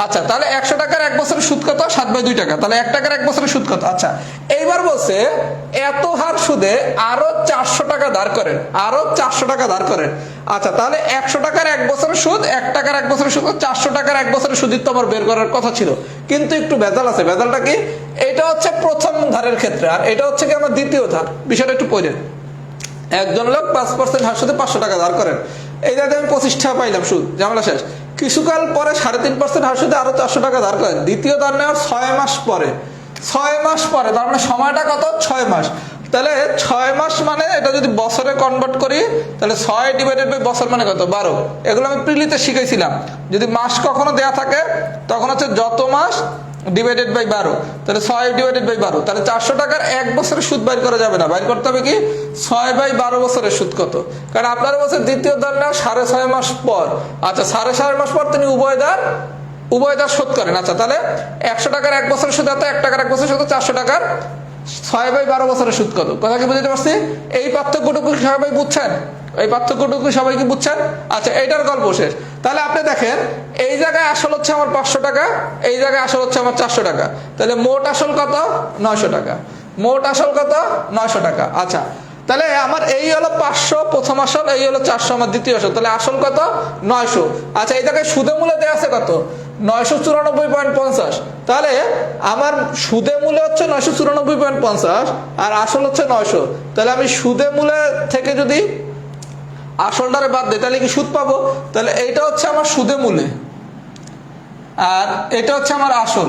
Speaker 1: আচ্ছা, তাহলে 100 টাকার 1 বছরের সুদ কত? 7/2 টাকা। তাহলে 1 টাকার 1 বছরের সুদ কত? আচ্ছা, এইবার বলছে এত হার সুদে আরো 400 টাকা ধার করেন, আরো 400 টাকা ধার করেন। আচ্ছা, তাহলে 100 টাকার 1 বছরের সুদ, 1 টাকার 1 বছরের সুদ, 400 টাকার 1 বছরের সুদ তো আমার বের করার কথা ছিল, কিন্তু একটু ভেজাল আছে। ভেজালটা কি? এটা হচ্ছে প্রথম ধারের ক্ষেত্রে, আর এটা হচ্ছে কি আমার দ্বিতীয় ধার। বিষয়টা একটু পড়েন। একজন লোক 5% হার সুদে 500 টাকা ধার করেন, এই জায়গায় আমি 25 টাকা পাইলাম সুদ, ঝামেলা শেষ। কিছুকাল পরে 3.5% হার সুদে আরো 400 টাকা ধার করেন, দ্বিতীয় ধার নেওয়ার 6 মাস পরে। 6 মাস পরে, তার মানে সময়টা কত? 6 মাস। তাহলে 6 মাস মানে এটা যদি বছরে কনভার্ট করি, তাহলে 6 / বছর মানে কত? 12। এগুলো আমি প্রিলিতে শিখেছিলাম। যদি মাস কখনো দেয়া থাকে তখন হচ্ছে যত মাস /12। তাহলে 6 / 12, তাহলে 400 টাকার 1 বছরের সুদ বাইর করা যাবে না, বাইর করতে হবে কি? 6/12 বছরের সুদ কত? কারণ আপনার বলছে দ্বিতীয় ধার নেওয়া 6.5 মাস পর। আচ্ছা, 6.5 মাস পর তিনি উভয় ধার শোধ করেন। আচ্ছা, তাহলে 100 টাকার 1 বছরের সুদ এত, 1 টাকার 1 বছরের সুদ 400 টাকার 6/12 বছরের সুদ কত? কথা কি বুঝতে পারছি? এই পার্থক্যটুকু সবাই বুঝছেন? এই পার্থক্যটুকু সবাই কি বুঝছেন? আচ্ছা, এইটার গল্প শেষ। তাহলে আপনি দেখেন, এই জায়গায় আসল হচ্ছে আমার 500 টাকা, এই জায়গায় আসল হচ্ছে আমার 400 টাকা। তাহলে মোট আসল কত? 900 টাকা। মোট আসল কত? 900 টাকা। আচ্ছা, তাহলে আমার এই হলো 500 প্রথম আসল, এই হলো 400 আমার দ্বিতীয় আসল। তাহলে আসল কত? 900। আচ্ছা, এই জায়গায় সুদে মূল্য দেওয়া আছে কত? 994.50। তাহলে আমার সুদে মূল্য হচ্ছে 994.50 আর আসল হচ্ছে 900। তাহলে আমি সুদে মূল্য থেকে যদি আসলটারে বাদ দিই তাহলে কি সুদ পাবো? তাহলে এইটা হচ্ছে আমার সুদে মূল্যে আর এটা হচ্ছে আমার আসল।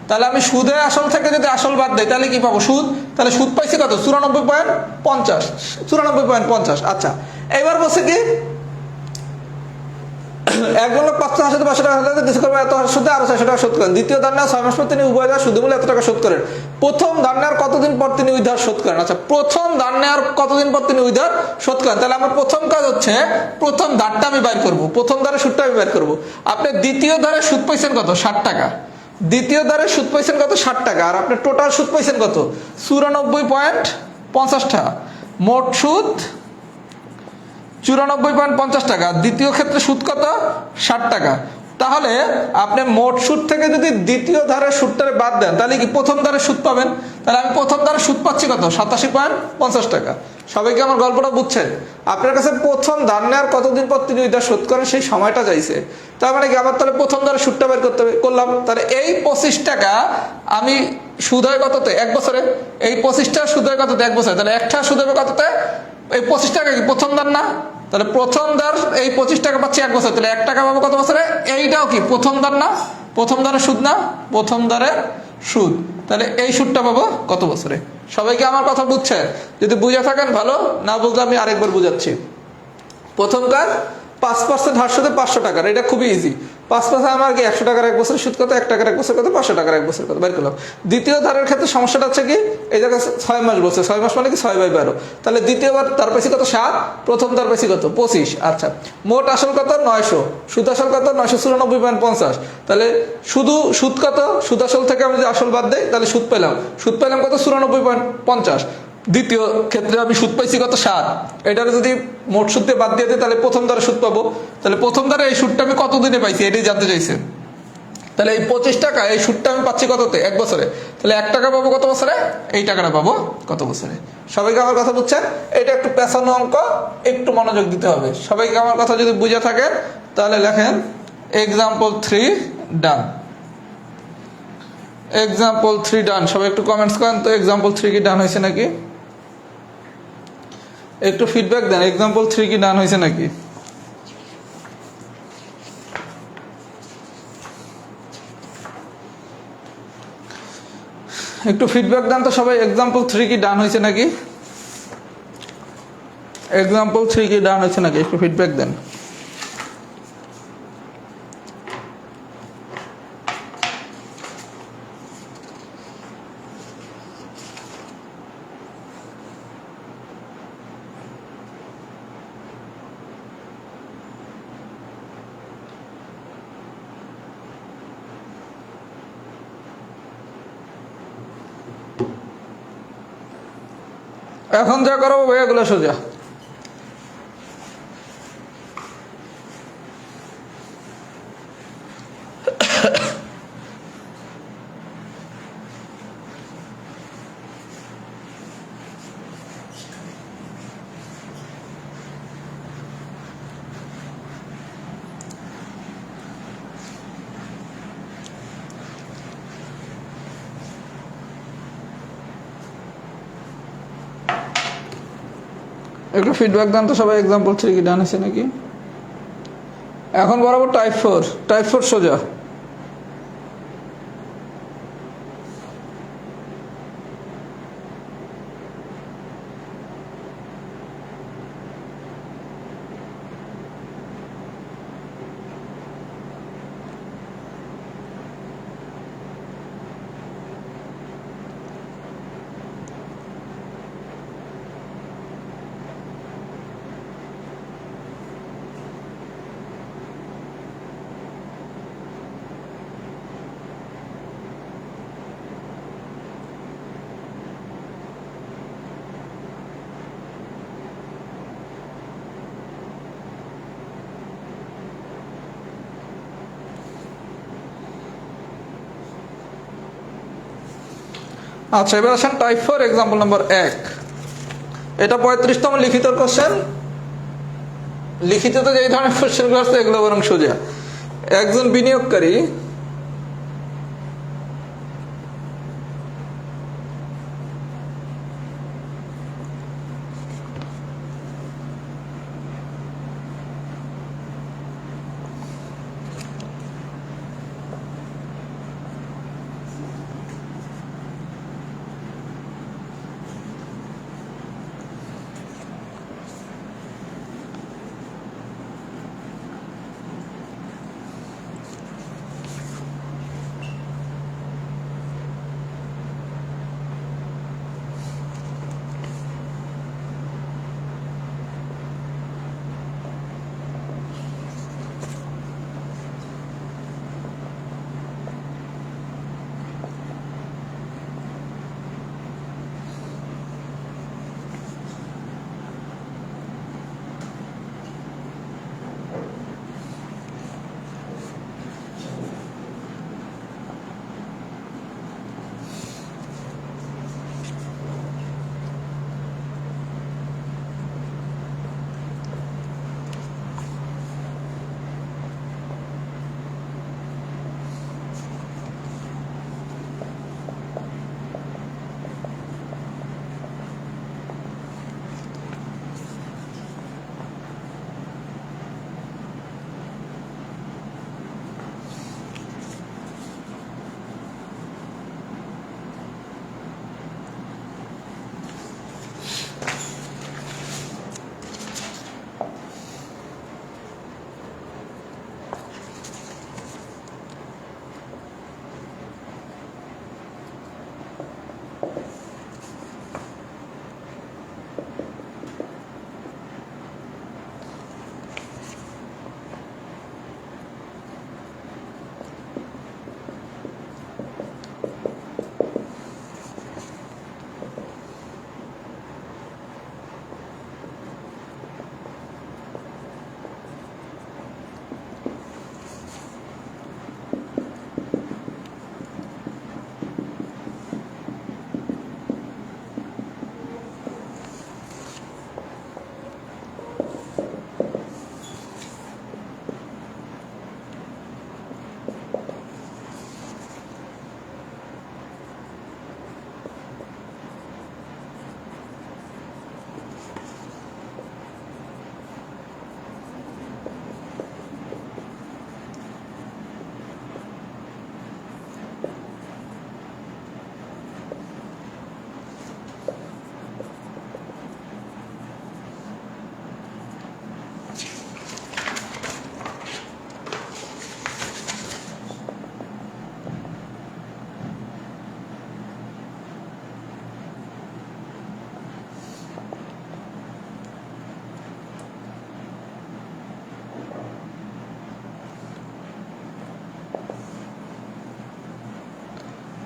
Speaker 1: তাহলে আমি সুদে আসল থেকে যদি আসল বাদ দেই তাহলে কি পাবো? সুদ। তাহলে সুদ পাইছি কত? 94.50। 94.50। আচ্ছা, এবার বলছে কি একজন লোক 500 টাকা করবে, এত সুদে আরো 600 টাকা শোধ করেন। দ্বিতীয় ধার নেওয়া 6 মাস পর তিনি উভয় ধার সুদে মূল্য এত টাকা শোধ করেন। প্রথম ধার নেওয়ার কতদিন পর তিনি ওই ধার শোধ করেন? আচ্ছা, প্রথম ধার নেওয়ার কতদিন পর তিনি ওই ধার শোধ করেন। তাহলে আমার প্রথম কাজ হচ্ছে প্রথম ধারটা আমি বাইর করবো, প্রথম ধারের সুদটা আমি বাইর করবো। আপনি দ্বিতীয় ধারে সুদ পাইছেন কত? 60 টাকা। দ্বিতীয় ধারে সুদ পাইছেন কত? 60 টাকা। আর আপনি টোটাল সুদ পাইছেন কত? 94.50 টাকা। মোট সুদ 94.50 টাকা। দ্বিতীয় ক্ষেত্রে সুদ কত? 60 টাকা। তাহলে আপনি মোট সুদ থেকে যদি দ্বিতীয় ধারের সুদটারে বাদ দেন তাহলে কি প্রথম ধারের সুদ পাবেন? তাহলে আমি প্রথম ধারের সুদ পাচ্ছি কত? 87.50 টাকা। সবাইকে আমার গল্পটা বুঝছেন? আপনার কাছে প্রথম ধার নেওয়ার কতদিন পর তিনি ওই ধার শোধ করেন সেই সময়টা চাইছে। তার মানে কি আমার তাহলে প্রথম ধারের সুদটা বের করতে করলাম। তাহলে এই 25 টাকা আমি সুদ হয় কততে? 1 বছরে। এই 25 টাকা সুদ হয় কততে? 1 বছরে। তাহলে একটা সুদ হবে কততে? এই 25 টাকা কি প্রথম ধার না? তাহলে প্রথম ধার এই 25 টাকা পাচ্ছি 1 বছর। তাহলে 1 টাকা পাবো কত বছরে? এইটাও কি প্রথম ধার না? প্রথম ধারের সুদ না? প্রথম ধারের সুদ। তাহলে এই সুদটা পাবো কত বছরে? সবাইকে আমার কথা বুঝছে? যদি বুঝে থাকেন ভালো, না বুঝলে আমি আরেকবার বুঝাচ্ছি। প্রথম কাজ 5% হার সুদে 500 টাকার, এটা খুবই ইজি। 5% আমার কি 100 টাকার 1 বছরের সুদ কত? 1 টাকার 1 বছর কত? 500 টাকার 1 বছর কত? বের করলাম। দ্বিতীয় ধারের ক্ষেত্রে সমস্যাটা হচ্ছে কি এই জায়গায় 6 মাস বলছে, 6 মাস মানে কি 6/12। তাহলে দ্বিতীয়বার তার পেছি কত? 7। প্রথম তার পেছি কত? 25। আচ্ছা, মোট আসল কত? 900। সুদ আসল কত? 994.50। তাহলে শুধু সুদ কত? সুদ আসল থেকে আমি যদি আসল বাদ দেই তাহলে সুদ পেলাম কত? 94.50। দ্বিতীয় ক্ষেত্রে আমি সুদ পাইছি কত? 7। এটার যদি মোট সুদ দিয়ে বাদ দিয়ে দিই তাহলে প্রথম ধারে সুদ পাবো। তাহলে প্রথম ধারে এই সুদটা আমি কতদিনে পাইছি এটাই জানতে চাইছে। তাহলে এই 25 টাকা এই সুদটা আমি পাচ্ছি কততে? 1 বছরে। তাহলে 1 টাকা পাবো কত বছরে? এই টাকাটা পাবো কত বছরে? সবাইকে আমার কথা বুঝছেন? এটা একটু পেছানো অঙ্ক, একটু মনোযোগ দিতে হবে। সবাইকে আমার কথা যদি বুঝে থাকে তাহলে লেখেন এক্সাম্পল 3 ডান। এক্সাম্পল 3 ডান। সবাই একটু কমেন্টস করেন তো এক্সাম্পল 3 কি ডান হয়েছে নাকি? একটু ফিডব্যাক দেন, এক্সাম্পল 3 কি ডান হয়েছে নাকি? একটু ফিডব্যাক দেন তো সবাই, এক্সাম্পল 3 কি ডান হয়েছে নাকি? এক্সাম্পল 3 কি ডান হয়েছে নাকি একটু ফিডব্যাক দেন। এখন যা করাবো ভাই এগুলো সোজা। একটু ফিডব্যাক দেন তো সবাই, এক্সাম্পল 3 কি ডান আছে নাকি। এখন বরাবর টাইপ 4 সোজা। আচ্ছা এবার আসেন টাইপ 4 এক্সাম্পল নাম্বার 1। এটা 35তম লিখিত কোশ্চেন। লিখিত তো যেই ধরনের কোশ্চেনগুলো আসছে এগুলো বরং সোজা। একজন বিনিয়োগকারী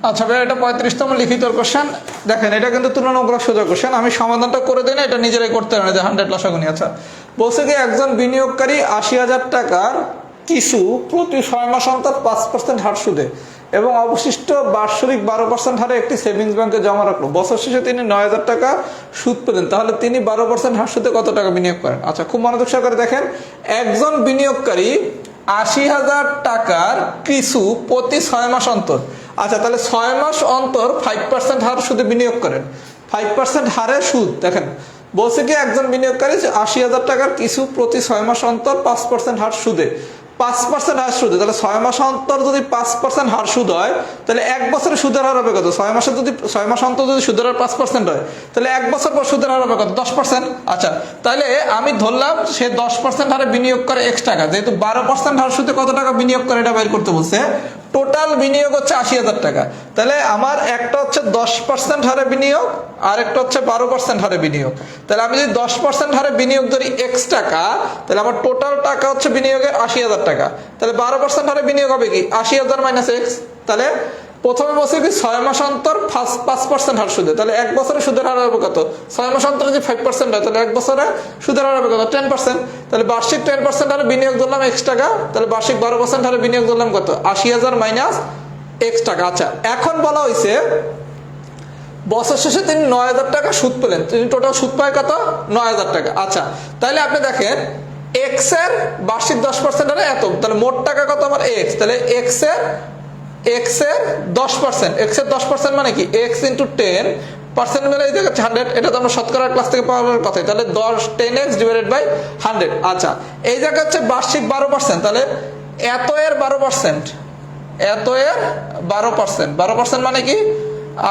Speaker 1: আচ্ছা ভাই, এটা 35তম লিখিত কোশ্চেন। দেখেন এটা কিন্তু তুলনামূলক সোজা কোশ্চেন, আমি সমাধানটা করে দিই না, এটা নিজেরাই করতে পারেন, যে 100 লসাগুনি। আচ্ছা, বলছে কি একজন বিনিয়োগকারী 80,000 টাকার কিছু প্রতি 6 মাস অন্তর 5% হার সুদে এবং অবশিষ্ট বার্ষিক 12% হারে একটি সেভিংস ব্যাংকে জমা রাখলো। বছর শেষে তিনি 9,000 টাকা সুদ পেলেন, তাহলে তিনি 12% হার সুদে কত টাকা বিনিয়োগ করেন? আচ্ছা, খুব মনোযোগ সহকারে দেখেন, একজন বিনিয়োগকারী 80,000 টাকার কিছু প্রতি 6 মাস অন্তর। আচ্ছা, তাহলে 6 মাস অন্তর 5% হার সুদে বিনিয়োগ করেন। 5% হারে সুদ, দেখেন বলছে কি একজন বিনিয়োগকারী 80,000 টাকার কিছু প্রতি 6 মাস অন্তর 5% হার সুদে, 5% হার সুদে, তাহলে 6 মাস অন্তর যদি 5% হার সুদ হয়, তাহলে এক বছরে সুদের হার হবে কত? 6 মাসে যদি 6 মাস অন্তর যদি সুদের হার 5% হয়, তাহলে এক বছর পর সুদের হার হবে কত? 10%। আচ্ছা, তাহলে আমি ধরলাম সে 10% হারে বিনিয়োগ করে X টাকা, যেহেতু 12% হার সুদে কত টাকা বিনিয়োগ করে এটা বের করতে বলছে। টোটাল বিনিয়োগ হচ্ছে 80,000 টাকা। তাহলে আমার একটা হচ্ছে 10% হারে বিনিয়োগ, আর একটা হচ্ছে 12% হারে বিনিয়োগ। তাহলে আমি যদি 10% হারে বিনিয়োগ ধরি X টাকা, তাহলে আমার টোটাল টাকা হচ্ছে বিনিয়োগের 80,000 টাকা। তাহলে 12% হারে বিনিয়োগ হবে কি 80,000 মাইনাস X। তাহলে প্রথমে বলছে কি 6 মাস অন্তর 5% হার সুদে, তাহলে এক বছরে সুদের হার হবে কত? 6 মাস অন্তর যদি 5% হয়, তাহলে এক বছরে সুদের হার হবে কত? 10%। তাহলে বার্ষিক 10% হারে বিনিয়োগ ধরলাম X টাকা, তাহলে বার্ষিক 12% হারে বিনিয়োগ ধরলাম কত? 80,000 মাইনাস X টাকা। আচ্ছা, এখন বলা হয়েছে বছর শেষে তিনি 9,000 টাকা সুদ পেলেন, তিনি টোটাল সুদ পায় কত? 9,000 টাকা। আচ্ছা, তাহলে আপনি দেখেন X এর বার্ষিক 10% হারে এত, তাহলে মোট টাকা কত আমার X, তাহলে X এর 10% মানে কি X ইন্টু 10% মানে এই জায়গায় 100, এটা তো আমরা শতকরার ক্লাস থেকে পাওয়ার কথাই, তাহলে 10x ডিভাইডেড বাই 100। আচ্ছা, এই জায়গা হচ্ছে বার্ষিক 12%, তাহলে এত এর 12%, এত এর 12% মানে কি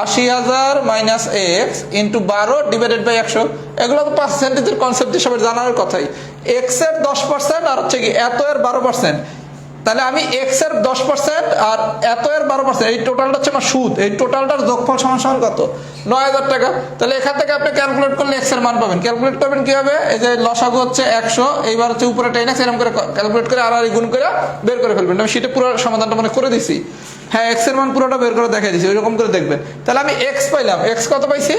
Speaker 1: 80,000 minus X into 12 divided by 100। এগুলো তো পার্সেন্টেজের কনসেপ্ট হিসাবে জানার কথাই। X এর 10% আর হচ্ছে কি এত এর 12%, তাহলে আমি X এর 10% আর এত এর 12%, এই টোটালটা হচ্ছে আমার সুদ, এই টোটালটার যোগফল সমান সমান কত? 9,000 টাকা। তাহলে এখান থেকে আপনি ক্যালকুলেট করলে X এর মান পাবেন। ক্যালকুলেট করবেন কিভাবে? এই যে লসাগু হচ্ছে 100, এইবার হচ্ছে উপরে 10x, এরকম করে ক্যালকুলেট করে আর গুণ করে বের করে ফেলবেন। আমি সেটা পুরো সমাধানটা মনে করে দিছি। হ্যাঁ, X এর মান পুরোটা বের করে দেখাই দিছি, ওইরকম করে দেখবেন। তাহলে আমি X পাইলাম, X কত পাইছি?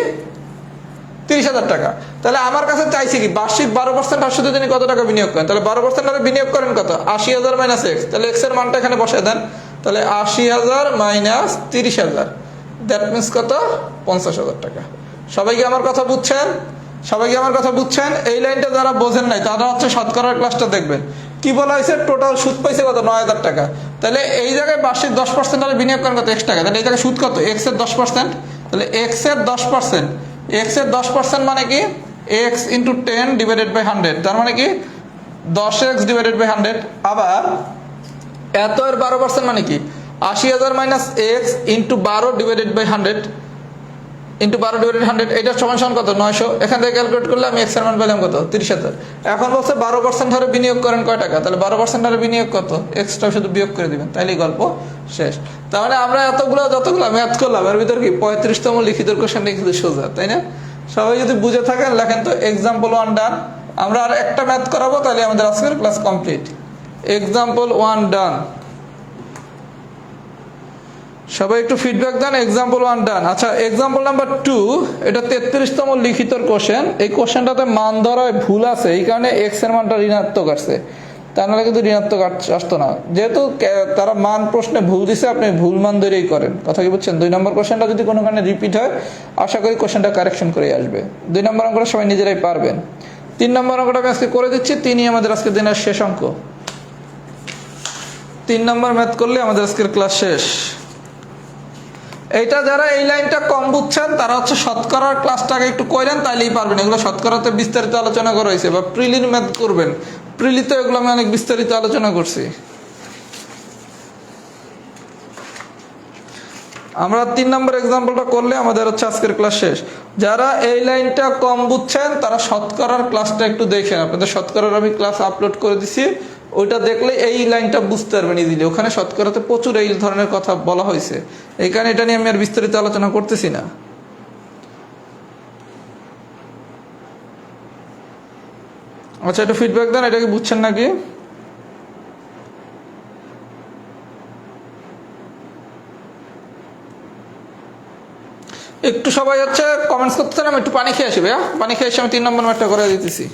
Speaker 1: 30,000 টাকা। তাহলে আমার কাছে চাইছে কি বার্ষিক 12% হার সুদে তিনি কত টাকা বিনিয়োগ করেন? তাহলে 12% হারে বিনিয়োগ করেন কত? 80,000 মাইনাস X। তাহলে X এর মানটা এখানে বসায় দেন, তাহলে 80,000 মাইনাস 30,000, দ্যাট মিনস কত? 50,000 টাকা। সবাই কি আমার কথা বুঝছেন? সবাই কি আমার কথা বুঝছেন? এই লাইনটা যারা বোঝেন নাই তারা হচ্ছে শতকরার ক্লাসটা দেখবেন। কি বলা হয়েছে? টোটাল সুদ পাইছে কত? 9,000 টাকা। তাহলে এই জায়গায় বার্ষিক 10% হারে বিনিয়োগ করেন কত? X টাকা। তাহলে এই জায়গায় সুদ কত? X এর 10%। তাহলে X এর 10%, X এর 10% মানে কি X ইন্টু 10 ডিভাইডেড বাই 100, তার মানে কি 10x ডিভাইডেড বাই 100। আবার এত এর 12% মানে কি 80,000 minus X into 12 divided by 100 into 12 divided 100, এটা সমান সমান কত? 900। এখান থেকে ক্যালকুলেট করলে আমি X এর মান পেলাম কত? 30,000। এখন বলছে 12% হারে বিনিয়োগ করেন কয় টাকা? তাহলে 12% হারে বিনিয়োগ কত? Xটা শুধু বিয়োগ করে দিবেন, তাইলেই গল্প শেষ। তার মানে আমরা যতগুলো ম্যাথ করলাম এর ভিতর কি 35তম লিখিত কোশ্চেনটা কিন্তু সোজা, তাই না? সবাই যদি বুঝে থাকেন লেখেন তো এক্সাম্পল 1 ডান। আমরা আর একটা ম্যাথ করাবো, তাহলে আমাদের আজকের ক্লাস কমপ্লিট। এক্সাম্পল 1 ডান। সবাই একটু ফিডব্যাক দেন। এক্সাম্পল 1 ডান। আচ্ছা, এক্সাম্পল নাম্বার 2, এটা 33তম লিখিত কোশ্চেন। এই কোশ্চেনটাতে মান ধরায় ভুল আছে, এই কারণে X এর মানটা ঋণাত্মক আসছে, তা নাহলে কিন্তু ঋণাত্মক আসতো না। যেহেতু তারা মান প্রশ্নে ভুল দিছে, আপনি ভুল মান ধরেই করেন। কথা কি বুঝছেন? 2 নম্বর কোশ্চেনটা যদি কোনো কারণে রিপিট হয়, আশা করি কোশ্চেনটা কারেকশন করে আসবে। 2 নম্বর অঙ্কটা সবাই নিজেরাই পারবেন। 3 নম্বর অঙ্কটা আমি আজকে করে দিচ্ছি, 3ই আমাদের আজকে দিনের শেষ অঙ্ক। 3 নম্বর ম্যাথ করলে আমাদের আজকের ক্লাস শেষ। এইটা যারা এই লাইনটা কম বুঝছেন তারা হচ্ছে শতকরার ক্লাসটাকে একটু করেন, তাইলেই পারবেন। এগুলো শতকরাতে বিস্তারিত আলোচনা করা হয়েছে, বা প্রিলির ম্যাথ করবেন, প্রিলিতে এগুলো আমি অনেক বিস্তারিত আলোচনা করছি। আমরা 3 নম্বর এক্সাম্পলটা করলে আমাদের হচ্ছে আজকের ক্লাস শেষ। যারা এই লাইনটা কম বুঝছেন তারা শতকরার ক্লাসটা একটু দেখেন, আপনাদের শতকরার আমি ক্লাস আপলোড করে দিছি, ওইটা দেখলে এই লাইনটা বুঝতে পারবেন ইজিলি। ওখানে শতকরাতে প্রচুর এই ধরনের কথা বলা হয়েছে, এই কারণে এটা নিয়ে আমি আর বিস্তারিত আলোচনা করতেছি না। আচ্ছা, একটু ফিডব্যাক দেন, এটা কি বুঝছেন নাকি? একটু সবাই হচ্ছে কমেন্টস করতেছেন, আমি একটু পানি খেয়ে আসি ভাইয়া, পানি খেয়ে এসে আমি 3 নম্বর ম্যাথটা করে দিতেছি।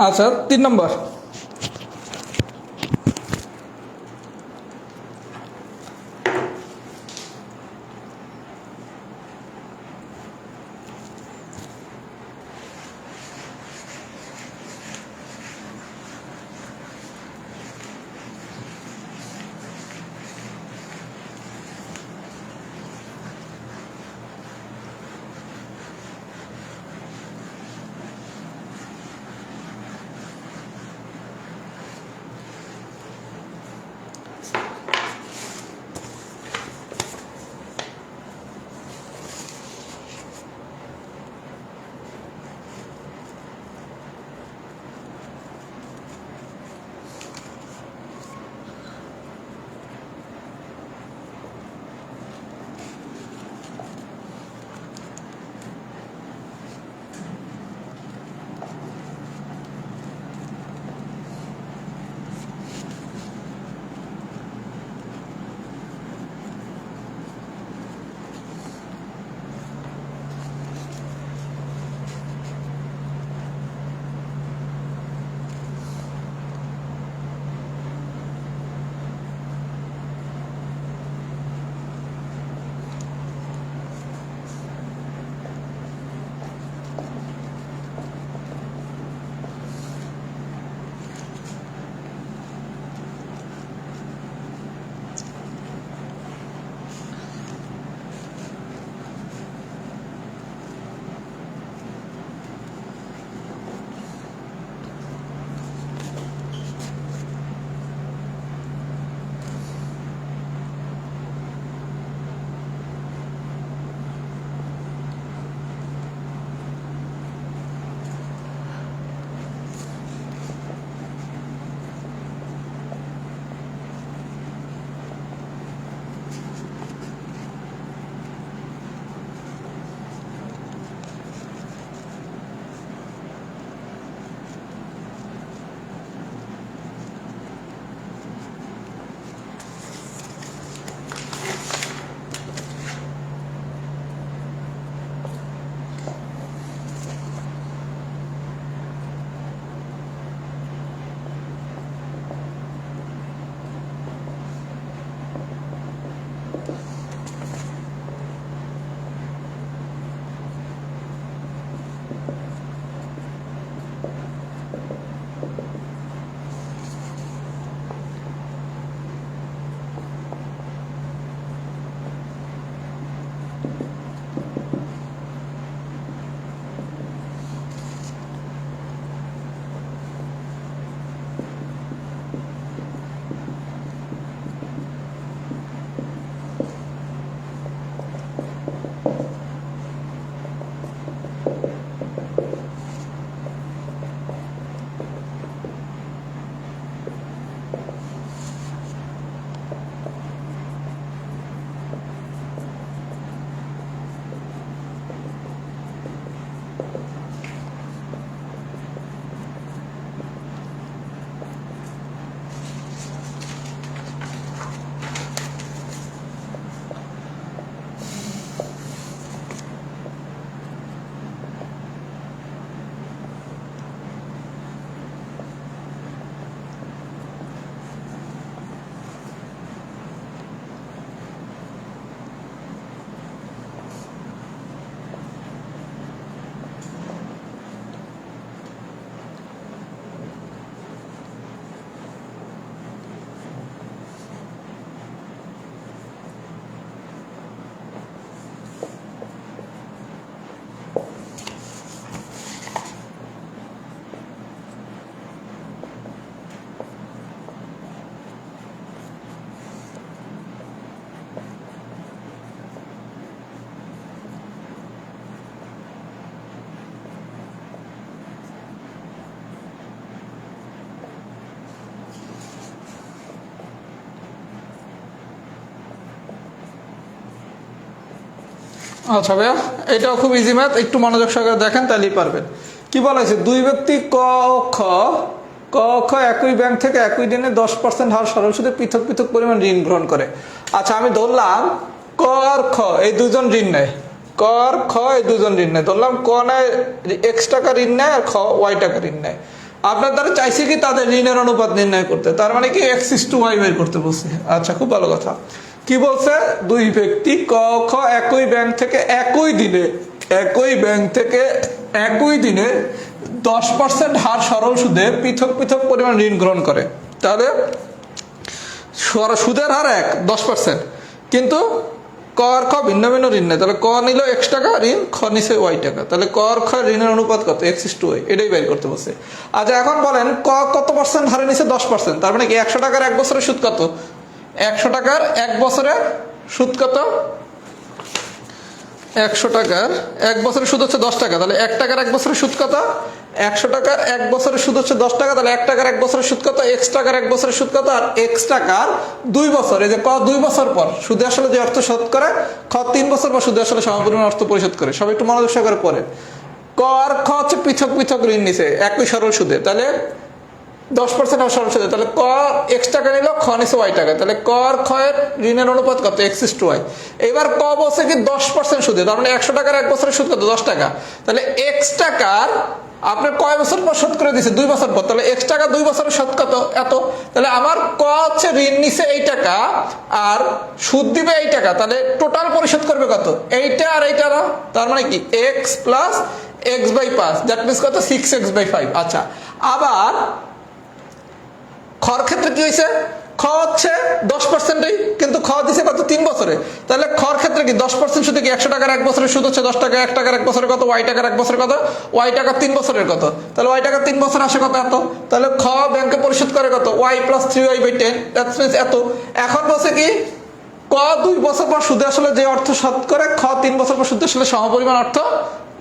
Speaker 1: আচ্ছা 3 নম্বর, আচ্ছা ভাইয়া, এটাও খুব ইজি ম্যাথ, একটু মনোযোগ সহকারে দেখেন তাহলেই পারবেন। কি বলা হয়েছে, দুই ব্যক্তি ক খ একই ব্যাংক থেকে একই দিনে 10% হার সরল সুদে পৃথক পৃথক পরিমাণ ঋণ গ্রহণ করে। আচ্ছা, আমি ধরলাম ক আর খ এই দুজন ঋণ নেয়, ক আর খ এই দুজন ঋণ নেয়, ধরলাম ক নেয় X টাকা ঋণ নেয় আর খ Y টাকা ঋণ নেয়। আপনার দ্বারা চাইছে কি তাদের ঋণের অনুপাত নির্ণয় করতে, তার মানে কি X:Y বের করতে বলছে। আচ্ছা, খুব ভালো কথা। কি বলছে, দুই ব্যক্তি ক খ একই ব্যাংক থেকে একই দিনে 10% হার সরল সুদে পৃথক পৃথক পরিমাণ ঋণ গ্রহণ করে। তাহলে সুদের হার 10%, কিন্তু ক আর খ ভিন্ন ভিন্ন ঋণ নেয়। তাহলে ক নিল X টাকা ঋণ, খ নিছে Y টাকা। তাহলে ক আর খ ঋণের অনুপাত কত, X:Y, এটাই বের করতে বলছে। আচ্ছা, এখন বলেন ক কত পার্সেন্ট হারে নিছে, 10%। তার মানে কি 100 টাকার 1 বছরের সুদ কত, 100 টাকার 1 বছরের সুদ কত, 100 টাকার 1 বছরের সুদ হচ্ছে 10 টাকা। তাহলে 1 টাকার 1 বছরের সুদ কত, 100 টাকার 1 বছরের সুদ হচ্ছে 10 টাকা। তাহলে 1 টাকার 1 বছরের সুদ কত, X টাকার 1 বছরের সুদ কত, আর X টাকার 2 বছর, এই যে ক 2 বছর পর সুদে আসলে যে অর্থ শোধ করে, খ 3 বছর পর সুদে আসলে সমপরিমাণ অর্থ পরিশোধ করে। সবাই একটু মনোযোগ সহকারে পড়েন। ক আর খ হচ্ছে পৃথক পৃথক ঋণ নিছে একই সরল সুদে, তাহলে 10% আর সরল সুদে। তাহলে ক X টাকা নিল, খ নিছে Y টাকা। তাহলে ক আর খ এর ঋণের অনুপাত কত, X:Y। এবার ক বলছে কি 10% সুদে, তার মানে 100 টাকার 1 বছরের সুদ কত, 10 টাকা। তাহলে X টাকার আপনার কয় বছর পর শোধ করে দিছে, 2 বছর পর। তাহলে X টাকা 2 বছরের শোধ কত, এত। তাহলে আমার ক হচ্ছে ঋণ নিছে এই টাকা আর সুদ দিবে এই টাকা, তাহলে টোটাল পরিশোধ করবে কত, এইটা আর এইটা না। তার মানে কি X plus X/5, that means কত, 6X/5। আচ্ছা, আবার খর ক্ষেত্রে কি হয়েছে, খ হচ্ছে 10%, কিন্তু খ দিছে কত, 3 বছরে। তাহলে খর ক্ষেত্রে কি 10% সুদে কি 100 টাকার 1 বছরের সুদ হচ্ছে 10 টাকা, 1 টাকার 1 বছরের কত, Y টাকার 1 বছরের কত, Y টাকার 3 বছরের কত। তাহলে Y টাকার 3 বছর আসে কত, এত। তাহলে খ ব্যাংকে পরিশোধ করে কত, Y + 3Y/10, দ্যাটস মিনস এত। এখন বলছে কি ক 2 বছর পর সুদে আসলে যে অর্থ শোধ করে, খ 3 বছর পর সুদে আসলে সমপরিমাণ অর্থ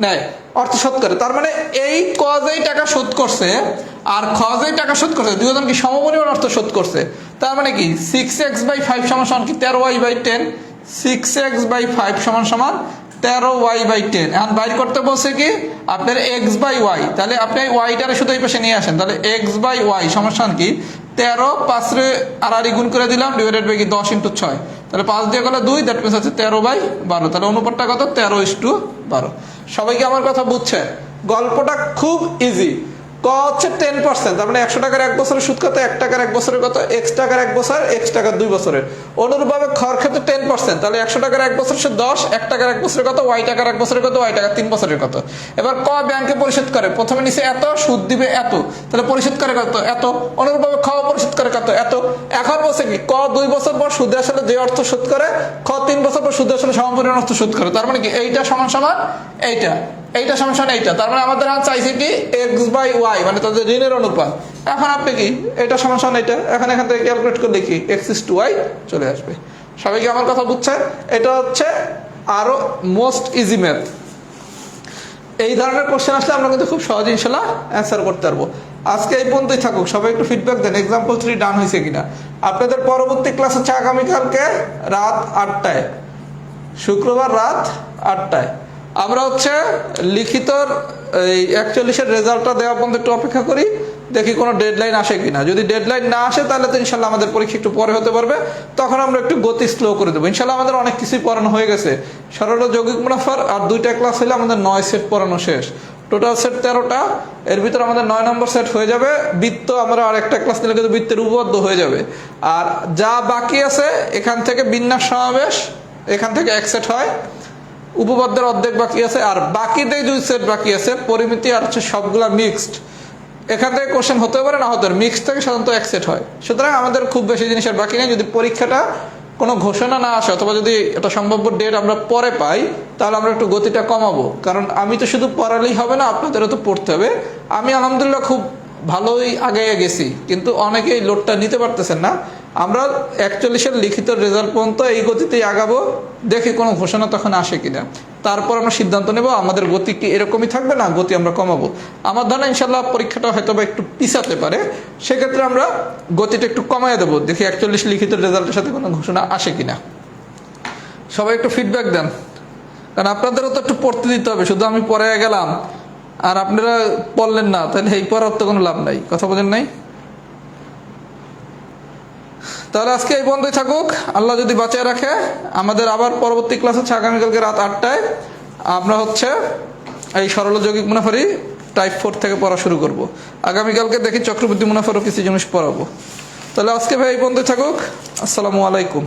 Speaker 1: নেয়, অর্থ শোধ করে। তার মানে এই ক যেই টাকা শোধ করছে আর খ যেই টাকা শোধ করছে, দুজন কি সমপরিমাণ অর্থ শোধ করছে। তার মানে কি 6X/5 সমান কি 13Y/10, 6X/5 সমান 13Y/10। এখন বাইর করতে বলছে কি আপনার X/Y, তাহলে আপনি ওয়াইটারে শুধু এই পাশে নিয়ে আসেন। তাহলে X/Y সমান কি 13, 5 রে আড়াআড়ি গুণ করে দিলাম, ডিভাইডেড বাই কি 10 × 6। তাহলে 5 দিয়ে গেলে 2, দ্যাট মিনস হচ্ছে 13/12। তাহলে অনুপাতটা কত, 13:12। সবাই কি আমার কথা বুঝছে? গল্পটা খুব ইজি। ক হচ্ছে 10%, তার মানে 100 টাকার 1 বছরের সুদ কত, 1 টাকার 1 বছরের কত, X টাকার 1 বছর, X টাকার 2 বছরের। অনুরূপভাবে খর ক্ষেত্রে 10%, তাহলে 100 টাকার 1 বছরের সুদ 10, 1 টাকার 1 বছরের কত, Y টাকার 1 বছরের কত, Y টাকার 3 বছরের কত। এবার ক ব্যাংকে পরিশোধ করে, প্রথমে নিচে এত, সুদ দিবে এত, তাহলে পরিশোধ করে কত, এত। অনুরূপভাবে খ পরিশোধ করে কত, এত। এখন বলছে কি ক 2 বছর পর সুদে আসলে যে অর্থ শোধ করে, খ 3 বছর পর সুদে আসলে সমপরিমাণ অর্থ শোধ করে। তার মানে কি এইটা সমান এইটা, এইটা সমান এইটা। তার মানে আমাদের চাইছে কি X/Y, মানে তাদের ঋণের অনুপাত। এখন আপনি কি এটা সমান এটা, এখন এখান থেকে ক্যালকুলেট করলে কি X:Y চলে আসবে। সবাই কি আমার কথা বুঝছে? এটা হচ্ছে আরো মোস্ট ইজি ম্যাথ। এই ধরনের কোশ্চেন আসলে আমরা কিন্তু খুব সহজে ইনশাআল্লাহ অ্যান্সার করতে পারবো। আজকে এই পর্যন্তই থাকুক। সবাই একটু ফিডব্যাক দেন এক্সাম্পল 3 ডান হয়েছে কিনা। আপনাদের পরবর্তী ক্লাস হচ্ছে আগামীকালকে রাত 8টায়, শুক্রবার রাত 8টায়। আমরা হচ্ছে লিখিত এই 41-এর রেজাল্টটা দেওয়া পর্যন্ত একটু অপেক্ষা করি, দেখি কোনো ডেডলাইন আসে কিনা। যদি ডেডলাইন না আসে তাহলে তো ইনশাল্লাহ আমাদের পরীক্ষা একটু পরে হতে পারবে, তখন আমরা একটু গতি স্লো করে দেবো। ইনশাল্লাহ আমাদের অনেক কিছুই পড়ানো হয়ে গেছে। সরল ও যৌগিক মুনাফার আর 2টা ক্লাস হলে আমাদের 9 সেট পড়ানো শেষ। টোটাল সেট 13টা, এর ভিতরে আমাদের 9 নম্বর সেট হয়ে যাবে। বৃত্ত আমরা আরেকটা ক্লাস নিলে কিন্তু বৃত্তের উপপাদ্য হয়ে যাবে। আর যা বাকি আছে এখান থেকে বিন্যাস সমাবেশ, এখান থেকে 1 সেট হয়, উপপাদ্যের অর্ধেক বাকি আছে, আর বাকিতে 2 সেট বাকি আছে, পরিমিতি আর হচ্ছে সবগুলা মিক্সড। এখান থেকে কোশ্চেন হতে পারে না হতে পারে, মিক্সড থেকে সাধারণত 1 সেট হয়। সুতরাং আমাদের খুব বেশি জিনিসের বাকি নেই। যদি পরীক্ষাটা কোনো ঘোষণা না আসে অথবা যদি এটা সম্ভাব্য ডেট আমরা পরে পাই, তাহলে আমরা একটু গতিটা কমাবো। কারণ আমি তো শুধু পড়ালেই হবে না, আপনাদেরও তো পড়তে হবে। আমি আলহামদুলিল্লাহ খুব ভালোই আগে গেছি, কিন্তু অনেকেই লোডটা নিতে পারতেছেন না। আমরা 41-এর লিখিত রেজাল্ট পর্যন্ত এই গতিতেই আগাবো, দেখি কোনো ঘোষণা তখন আসে কিনা, তারপর আমরা সিদ্ধান্ত নেব আমাদের গতি কি এরকমই থাকবে না গতি আমরা কমাবো। আমার ধারণা ইনশাল্লাহ পরীক্ষাটা হয়তো বা একটু পিছাতে পারে, সেক্ষেত্রে আমরা গতিটা একটু কমায় দেবো, দেখি 41 লিখিত রেজাল্টের সাথে কোনো ঘোষণা আসে কিনা। সবাই একটু ফিডব্যাক দেন। কারণ আপনাদেরও তো একটু পড়তে দিতে হবে, শুধু আমি পড়ে গেলাম আর আপনারা পড়লেন না, তাহলে এই পড়ার তো কোনো লাভ নাই। কথা বোঝেন নাই? তাহলে আজকে এই বন্ধই থাকুক, আল্লাহ যদি বাঁচিয়ে রাখে। আমাদের আবার পরবর্তী ক্লাস হচ্ছে আগামীকালকে রাত 8টায়। আমরা হচ্ছে এই সরল যৌগিক মুনাফারই টাইপ 4 থেকে পড়া শুরু করব। আগামীকালকে দেখি চক্রবৃদ্ধি মুনাফারও কিছু জিনিস পড়াবো। তাহলে আজকে ভাই এই বন্ধই থাকুক। আসসালামু আলাইকুম।